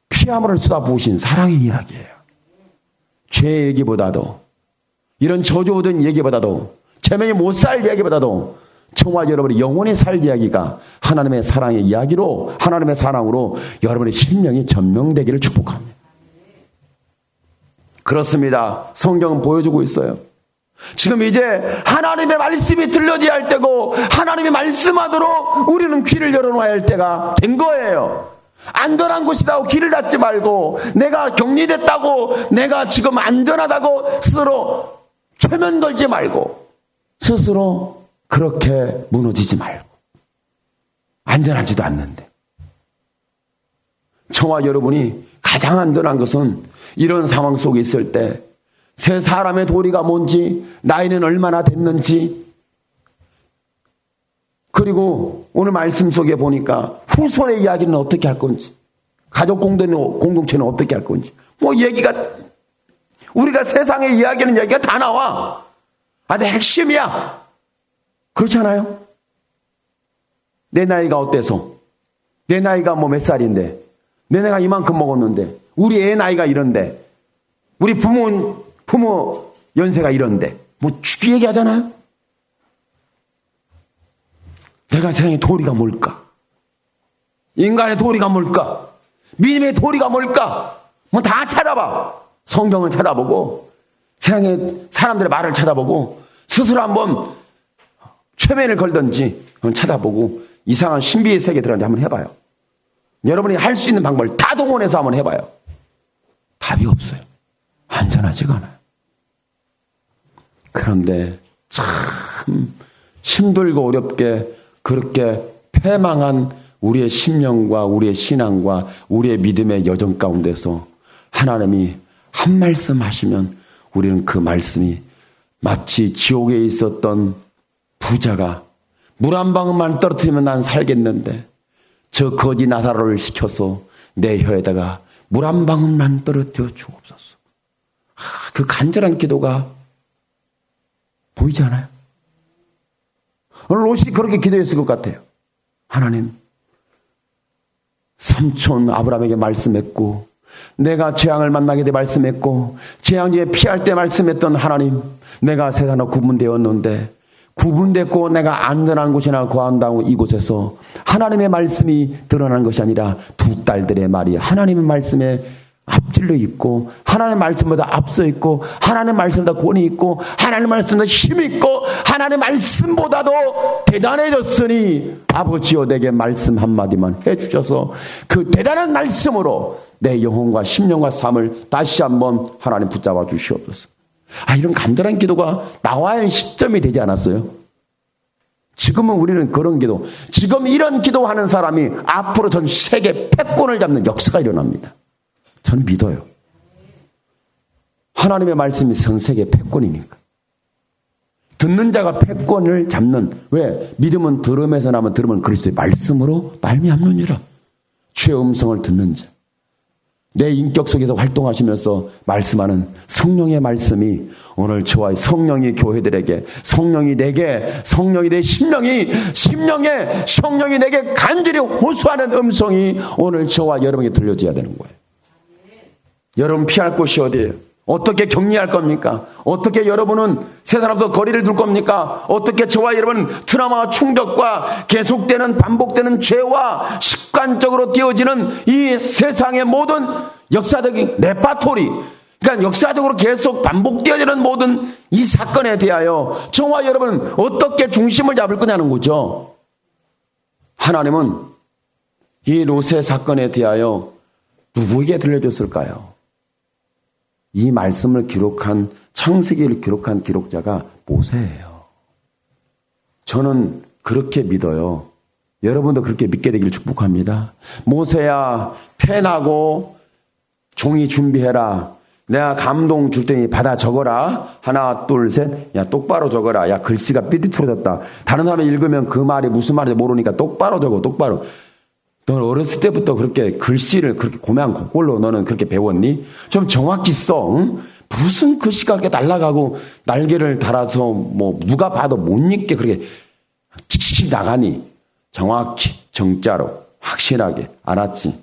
피아물을 쏟아 부으신 사랑의 이야기예요. 죄 얘기보다도, 이런 저주 얻은 얘기보다도, 제명이 못 살 이야기보다도 저와 여러분이 영원히 살 이야기가 하나님의 사랑의 이야기로, 하나님의 사랑으로 여러분의 심령이 전명되기를 축복합니다. 그렇습니다. 성경은 보여주고 있어요. 지금 이제 하나님의 말씀이 들려져야 할 때고 하나님이 말씀하도록 우리는 귀를 열어놔야 할 때가 된 거예요. 안전한 곳이라고 귀를 닫지 말고, 내가 격리됐다고, 내가 지금 안전하다고 스스로 최면 걸지 말고, 스스로 그렇게 무너지지 말고. 안전하지도 않는데. 저와 여러분이 가장 안전한 것은 이런 상황 속에 있을 때 세 사람의 도리가 뭔지, 나이는 얼마나 됐는지, 그리고 오늘 말씀 속에 보니까 후손의 이야기는 어떻게 할 건지, 가족 공동체는 어떻게 할 건지, 뭐 얘기가, 우리가 세상에 이야기하는 얘기가 다 나와. 아주 핵심이야. 그렇잖아요? 내 나이가 어때서? 내 나이가 뭐 몇 살인데? 내 나이가 이만큼 먹었는데? 우리 애 나이가 이런데? 우리 부모 연세가 이런데? 뭐 죽기 얘기하잖아요? 내가 세상의 도리가 뭘까? 인간의 도리가 뭘까? 믿음의 도리가 뭘까? 뭐 다 찾아봐. 성경을 찾아보고, 세상의 사람들의 말을 찾아보고, 스스로 한번 최면을 걸든지 찾아보고 이상한 신비의 세계에 들어가는데 한번 해봐요. 여러분이 할 수 있는 방법을 다 동원해서 한번 해봐요. 답이 없어요. 안전하지가 않아요. 그런데 참 힘들고 어렵게 그렇게 패망한 우리의 심령과 우리의 신앙과 우리의 믿음의 여정 가운데서 하나님이 한 말씀 하시면 우리는 그 말씀이 마치 지옥에 있었던 부자가 물 한 방울만 떨어뜨리면 난 살겠는데 저 거지 나사로를 시켜서 내 혀에다가 물 한 방울만 떨어뜨려 주옵소서. 그 간절한 기도가 보이지 않아요? 오늘 롯이 그렇게 기도했을 것 같아요. 하나님, 삼촌 아브라함에게 말씀했고, 내가 재앙을 만나게 돼 말씀했고, 재앙 중에 피할 때 말씀했던 하나님, 내가 세상으로 구분되었는데 구분됐고 내가 안전한 곳이나 거한다고 이곳에서 하나님의 말씀이 드러난 것이 아니라 두 딸들의 말이 하나님의 말씀에 앞질러 있고, 하나님의 말씀보다 앞서 있고, 하나님의 말씀보다 권위 있고, 하나님의 말씀보다 힘 있고, 하나님의 말씀보다도 대단해졌으니 아버지여 내게 말씀 한마디만 해주셔서 그 대단한 말씀으로 내 영혼과 심령과 삶을 다시 한번 하나님 붙잡아 주시옵소서. 이런 간절한 기도가 나와야 할 시점이 되지 않았어요? 지금은 우리는 그런 기도, 지금 이런 기도하는 사람이 앞으로 전 세계 패권을 잡는 역사가 일어납니다. 저는 믿어요. 하나님의 말씀이 전 세계 패권이니까. 듣는 자가 패권을 잡는, 왜? 믿음은 들음에서 나면 들음은 그리스도의 말씀으로 말미암느니라. 주의 음성을 듣는 자. 내 인격 속에서 활동하시면서 말씀하는 성령의 말씀이 오늘 저와 성령이 교회들에게, 성령이 내게, 성령이 내 성령이 내게 간절히 호소하는 음성이 오늘 저와 여러분에게 들려줘야 되는 거예요. 여러분 피할 곳이 어디예요? 어떻게 격리할 겁니까? 어떻게 여러분은 세상으로부터 거리를 둘 겁니까? 어떻게 저와 여러분은 트라우마와 충격과 계속되는 반복되는 죄와 습관적으로 띄어지는 이 세상의 모든 역사적인 레파토리, 그러니까 역사적으로 계속 반복되어지는 모든 이 사건에 대하여 저와 여러분은 어떻게 중심을 잡을 거냐는 거죠. 하나님은 이 롯의 사건에 대하여 누구에게 들려줬을까요? 이 말씀을 기록한, 창세기를 기록한 기록자가 모세예요. 저는 그렇게 믿어요. 여러분도 그렇게 믿게 되길 축복합니다. 모세야, 펜하고 종이 준비해라. 내가 감동 줄 테니 받아 적어라. 하나, 둘, 셋. 야, 똑바로 적어라. 야, 글씨가 삐뚤어졌다. 다른 사람이 읽으면 그 말이 무슨 말인지 모르니까 똑바로 적어, 똑바로. 너는 어렸을 때부터 그렇게 글씨를 그렇게 고매한 곡골로 너는 그렇게 배웠니? 좀 정확히 써. 응? 무슨 글씨가 그렇게 날아가고 날개를 달아서 뭐 누가 봐도 못 읽게 그렇게 칙칙 나가니? 정확히, 정자로, 확실하게. 알았지?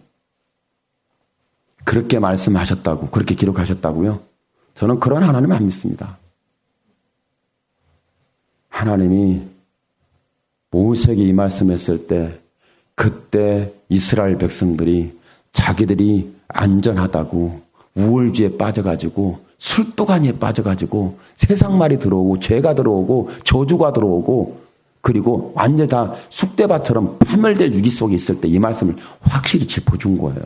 그렇게 말씀하셨다고, 그렇게 기록하셨다고요? 저는 그런 하나님 안 믿습니다. 하나님이 모세에게 이 말씀했을 때 그때 이스라엘 백성들이 자기들이 안전하다고 우월주의에 빠져가지고 술도가니에 빠져가지고 세상 말이 들어오고 죄가 들어오고 저주가 들어오고 그리고 완전 다 쑥대밭처럼 파멸될 위기 속에 있을 때 이 말씀을 확실히 짚어준 거예요.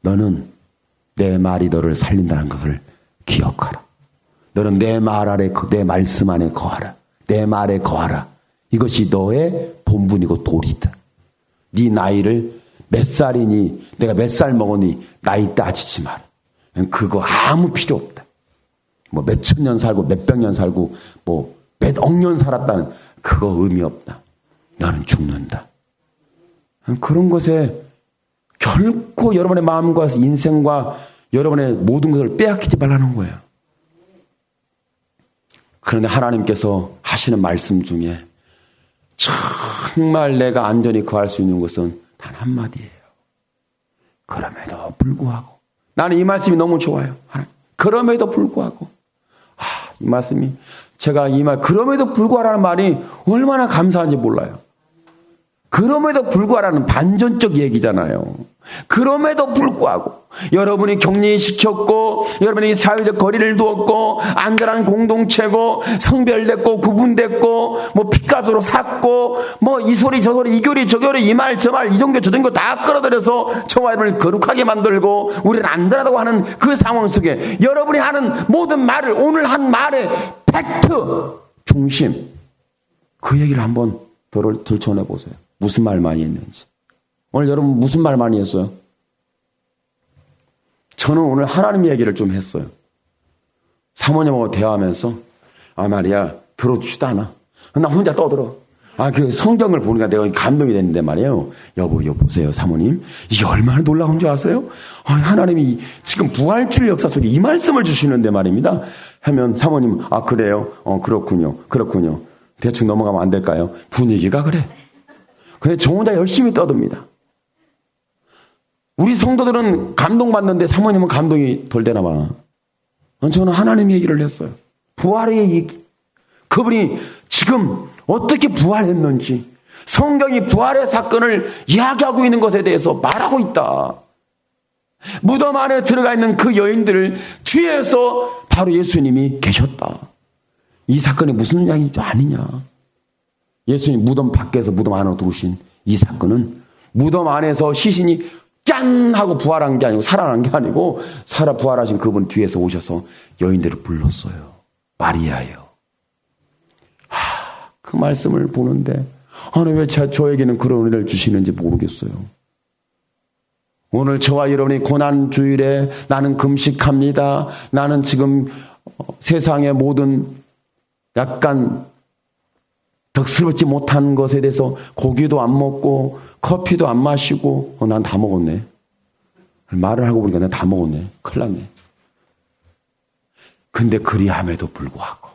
너는 내 말이 너를 살린다는 것을 기억하라. 너는 내 말 아래, 내 말씀 안에 거하라. 내 말에 거하라. 이것이 너의 본분이고 도리다. 네 나이를 몇 살이니, 내가 몇 살 먹었니, 나이 따지지 마라. 그거 아무 필요 없다. 뭐 몇천 년 살고 몇백 년 살고 뭐 몇 억 년 살았다는 그거 의미 없다. 너는 죽는다. 그런 것에 결코 여러분의 마음과 인생과 여러분의 모든 것을 빼앗기지 말라는 거예요. 그런데 하나님께서 하시는 말씀 중에 정말 내가 안전히 거할 수 있는 것은 단 한마디예요. 그럼에도 불구하고. 나는 이 말씀이 너무 좋아요. 하나님. 그럼에도 불구하고. 이 말씀이 제가 그럼에도 불구하라는 말이 얼마나 감사한지 몰라요. 그럼에도 불구하라는 반전적 얘기잖아요. 그럼에도 불구하고 여러분이 격리시켰고 여러분이 사회적 거리를 두었고 안전한 공동체고 성별됐고 구분됐고 뭐 핏값으로 샀고 뭐 이 소리 저 소리 이 교리 저 교리 이 말 저 말 이 종교 저 종교 다 끌어들여서 저와 여러분을 거룩하게 만들고 우리는 안전하다고 하는 그 상황 속에 여러분이 하는 모든 말을 오늘 한 말의 팩트 중심 그 얘기를 한번 들춰내 보세요. 무슨 말 많이 했는지. 오늘 여러분 무슨 말 많이 했어요? 저는 오늘 하나님 얘기를 좀 했어요. 사모님하고 대화하면서 말이야 들어주지도 않아. 나 혼자 떠들어. 그 성경을 보니까 내가 감동이 됐는데 말이에요. 여보 보세요, 사모님. 이게 얼마나 놀라운 줄 아세요? 하나님이 지금 부활주의 역사 속에 이 말씀을 주시는데 말입니다. 하면 사모님, 그래요? 그렇군요. 대충 넘어가면 안 될까요? 분위기가 그래. 그래서 저 혼자 열심히 떠듭니다. 우리 성도들은 감동받는데 사모님은 감동이 덜 되나 봐. 저는 하나님 얘기를 했어요. 부활의 얘기. 그분이 지금 어떻게 부활했는지, 성경이 부활의 사건을 이야기하고 있는 것에 대해서 말하고 있다. 무덤 안에 들어가 있는 그 여인들을 뒤에서 바로 예수님이 계셨다. 이 사건이 무슨 이야기인지 아니냐. 예수님 무덤 밖에서 무덤 안으로 들어오신 이 사건은 무덤 안에서 시신이 짠 하고 부활한 게 아니고 살아난 게 아니고 부활하신 그분 뒤에서 오셔서 여인들을 불렀어요. 마리아예요. 그 말씀을 보는데 하나님 왜 저에게는 그런 은혜를 주시는지 모르겠어요. 오늘 저와 여러분이 고난주일에 나는 금식합니다. 나는 지금 세상의 모든 약간 덕스럽지 못한 것에 대해서 고기도 안 먹고 커피도 안 마시고 난 다 먹었네. 말을 하고 보니까 내가 다 먹었네. 큰일 났네. 근데 그리함에도 불구하고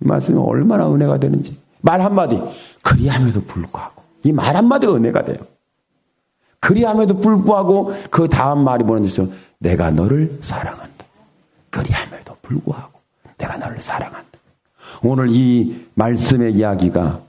이 말씀이 얼마나 은혜가 되는지. 말 한마디 그리함에도 불구하고 이 말 한마디가 은혜가 돼요. 그리함에도 불구하고 그 다음 말이 뭐냐면 내가 너를 사랑한다. 그리함에도 불구하고 내가 너를 사랑한다. 오늘 이 말씀의 이야기가,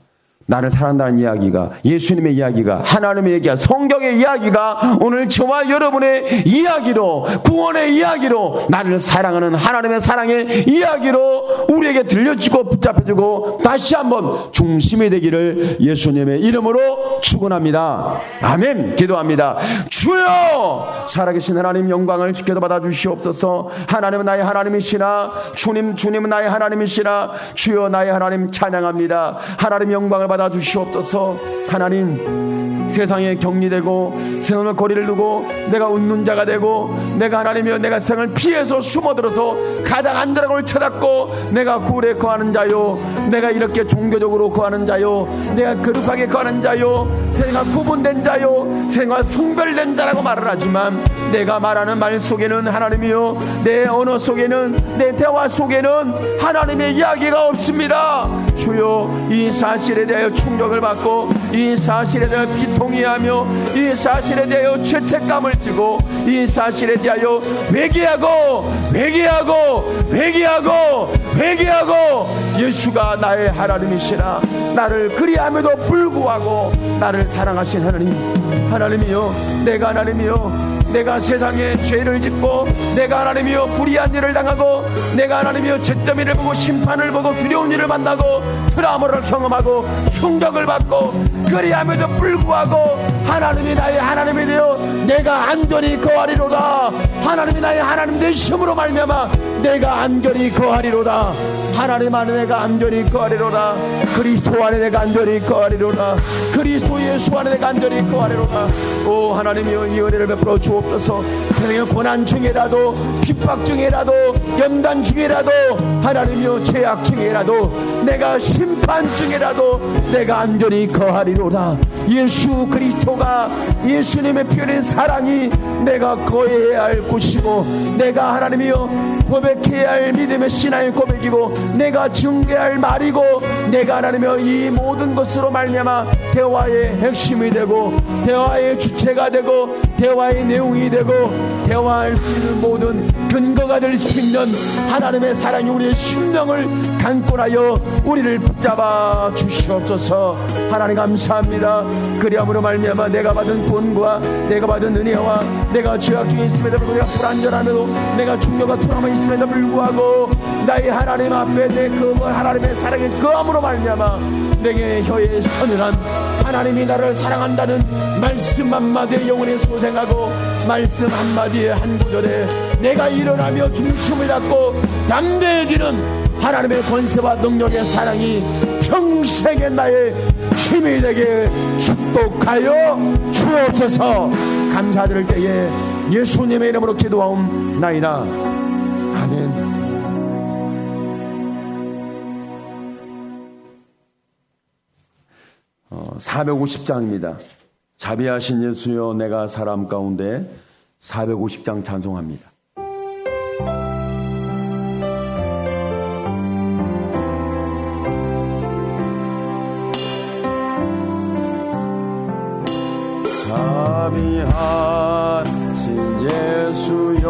나를 사랑한다는 이야기가, 예수님의 이야기가, 하나님의 이야기가, 성경의 이야기가 오늘 저와 여러분의 이야기로, 구원의 이야기로, 나를 사랑하는 하나님의 사랑의 이야기로 우리에게 들려주고 붙잡혀주고 다시 한번 중심이 되기를 예수님의 이름으로 축원합니다. 아멘. 기도합니다. 주여, 살아계신 하나님 영광을 주께서 받아주시옵소서. 하나님은 나의 하나님이시라. 주님은 나의 하나님이시라. 주여, 나의 하나님 찬양합니다. 하나님 영광을 받아주시옵소서. 하나님, 세상에 격리되고 세상을 거리를 두고 내가 웃는 자가 되고 내가 하나님이여 내가 세상을 피해서 숨어들어서 가장 안전한 찾았고 내가 굴에 거하는 자요, 내가 이렇게 종교적으로 거하는 자요, 내가 거룩하게 거하는 자요, 세상과 구분된 자요, 세상과 성별된 자라고 말을 하지만 내가 말하는 말 속에는 하나님이요, 내 언어 속에는, 내 대화 속에는 하나님의 이야기가 없습니다. 주여, 이 사실에 대하여 충격을 받고 이 사실에 대하여 비통해하며 이 사실에 대하여 죄책감을 지고 이 사실에 대하여 회개하고 예수가 나의 하나님이시라. 나를 그리함에도 불구하고 나를 사랑하신 하나님이요, 내가 하나님이요, 내가 세상에 죄를 짓고 내가 하나님이여 불의한 일을 당하고 내가 하나님이여 잿더미를 보고 심판을 보고 두려운 일을 만나고 트라우마를 경험하고 충격을 받고 그리함에도 불구하고 하나님이 나의 하나님이 되어 내가 안전히 거하리로다. 하나님이 나의 하나님 되심으로 말미암아 내가 안전히 거하리로다. 하나님 안에 내가 안전히 거하리로다. 그리스도 안에 내가 안전히 거하리로다. 그리스도 예수 안에 내가 안전히 거하리로다. 오 하나님이여, 이 은혜를 베풀어 주옵소서. 세상의 고난 중에라도, 핍박 중에라도, 염단 중에라도, 하나님이여 죄악 중에라도, 내가 심판 중에라도 내가 안전히 거하리로다. 예수 그리스도가, 예수님의 피어낸 사랑이 내가 거해야 할 곳이고, 내가 하나님이여 고백해야 할 믿음의 신앙의 고백이고, 내가 증거해야 할 말이고, 내가 하나님이여 이 모든 것으로 말미암아 대화의 핵심이 되고, 대화의 주체가 되고, 대화의 내용이 되고, 대화할 수 있는 모든 근거가 될 수 있는 하나님의 사랑이 우리의 심령을 강권하여 우리를 붙잡아 주시옵소서. 하나님 감사합니다. 그리함으로 말미암아 내가 받은 구원과 내가 받은 은혜와 내가 죄악 중에 있음에도 불구하고, 내가 불안전함에도, 내가 중요가 트라우마 있음에도 불구하고 나의 하나님 앞에 내 그 하나님의 사랑의 그함으로 말미암아 내게 혀에 서늘한 하나님이 나를 사랑한다는 말씀 한마디에 영혼에 소생하고, 말씀 한마디에 한 구절에 내가 일어나며 중심을 잡고 담대해지는 하나님의 권세와 능력의 사랑이 평생의 나의 힘이 되게 축복하여 주옵소서. 감사드릴 때에 예수님의 이름으로 기도하옵나이다. 아멘. 450장입니다. 자비하신 예수여 내가 사람 가운데 450장 찬송합니다. 자비하신 예수여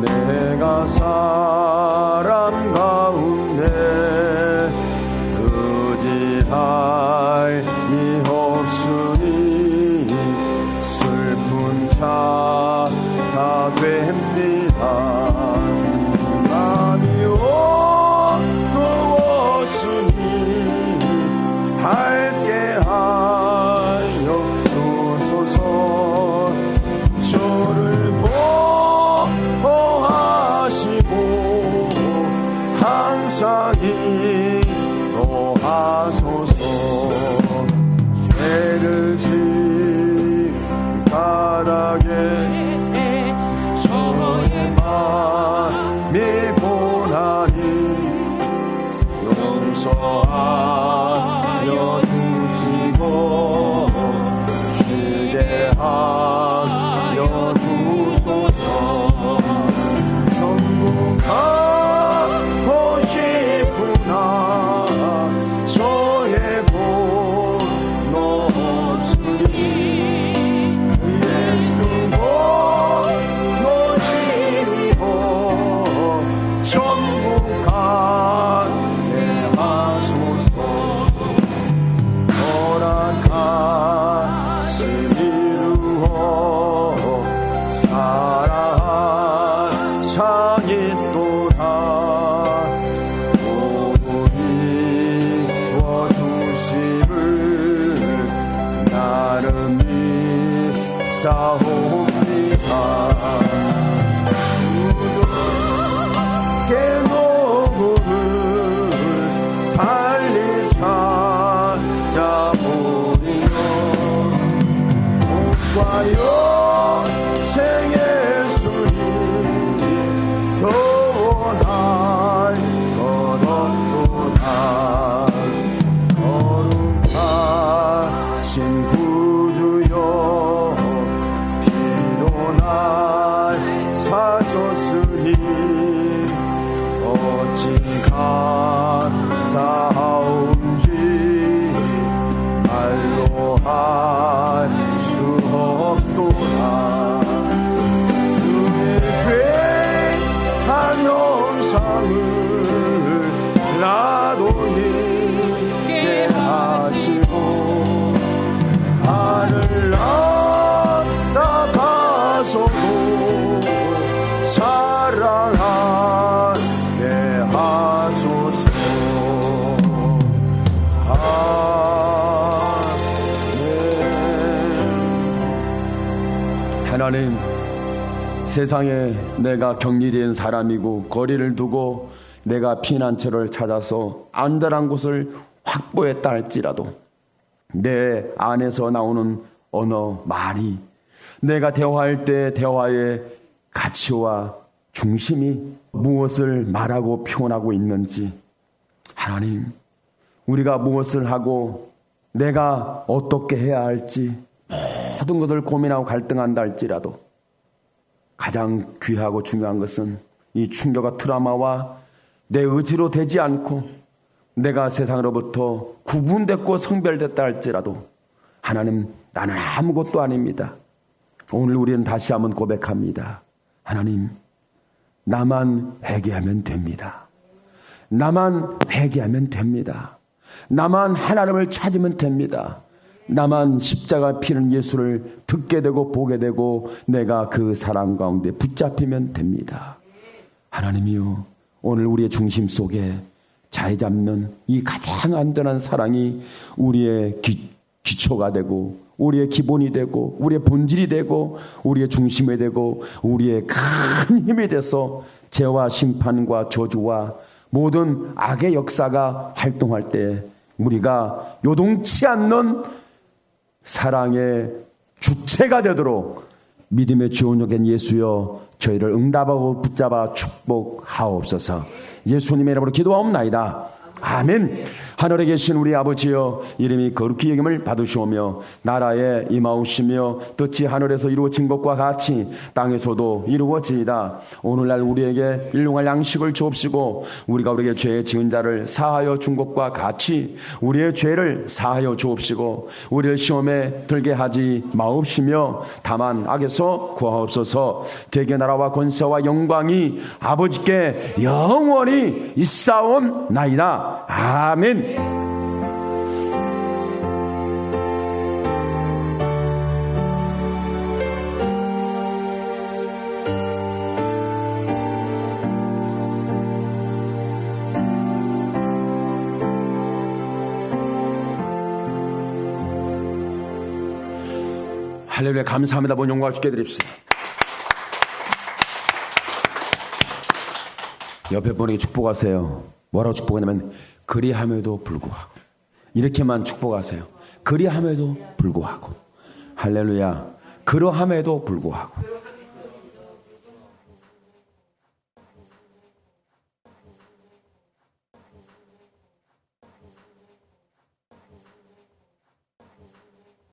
내가 사람 가운데 의지할 이 없으니 슬픈 자가 됩니다. 마음이 어두웠으니 밝게 하여 주소서. 저를 보호하시고 항상 인도하소서. 죄를 진 바닥에 저의 마음이 고나니 용서하여 주시고 쉬게 하여 주소서. 천국 가고 싶으나 저의 공로 없으니 예수 모시고 천국 가게 하소서. 허락하신 이루어 사랑 상있도다. 모두 이루어주심을 나는 믿사옵니다. 주께 노고를 달리 찾아보리요. 복과 영생 예수님 더 원할 것 없도다. 거룩하신 구주여 피로 날 사셨으니 어찌 감사하온지 말로 할 수 없도다. 주의 괴한 영상을 나도 있게 하시고 하늘 나아가서도 사랑하게 하소서. 하나님, 세상에 내가 격리된 사람이고 거리를 두고 내가 피난처를 찾아서 안전한 곳을 확보했다 할지라도 내 안에서 나오는 언어, 말이 내가 대화할 때 대화의 가치와 중심이 무엇을 말하고 표현하고 있는지, 하나님, 우리가 무엇을 하고 내가 어떻게 해야 할지 모든 것을 고민하고 갈등한다 할지라도 가장 귀하고 중요한 것은 이 충격과 트라우마와 내 의지로 되지 않고 내가 세상으로부터 구분됐고 성별됐다 할지라도 하나님, 나는 아무것도 아닙니다. 오늘 우리는 다시 한번 고백합니다. 하나님, 나만 회개하면 됩니다. 나만 회개하면 됩니다. 나만 하나님을 찾으면 됩니다. 나만 십자가 피는 예수를 듣게 되고 보게 되고 내가 그 사랑 가운데 붙잡히면 됩니다. 하나님이요, 오늘 우리의 중심 속에 자리 잡는 이 가장 안전한 사랑이 우리의 기초가 되고 우리의 기본이 되고 우리의 본질이 되고 우리의 중심이 되고 우리의 큰 힘이 돼서 죄와 심판과 저주와 모든 악의 역사가 활동할 때 우리가 요동치 않는 사랑의 주체가 되도록 믿음의 주원역인 예수여, 저희를 응답하고 붙잡아 축복하옵소서. 예수님의 이름으로 기도하옵나이다. 아멘. 하늘에 계신 우리 아버지여, 이름이 거룩히 여김을 받으시오며 나라에 임하오시며 뜻이 하늘에서 이루어진 것과 같이 땅에서도 이루어지이다. 오늘날 우리에게 일용할 양식을 주옵시고 우리가 우리에게 죄 지은 자를 사하여 준 것과 같이 우리의 죄를 사하여 주옵시고 우리를 시험에 들게 하지 마옵시며 다만 악에서 구하옵소서. 대개 나라와 권세와 영광이 아버지께 영원히 있사옵나이다. 아멘. 할렐루야. 감사합니다. 본 영광을 주께 드립시다. 옆에 분에게 축복하세요. 뭐라고 축복하냐면 그리함에도 불구하고, 이렇게만 축복하세요. 그리함에도 불구하고. 할렐루야. 그러함에도 불구하고.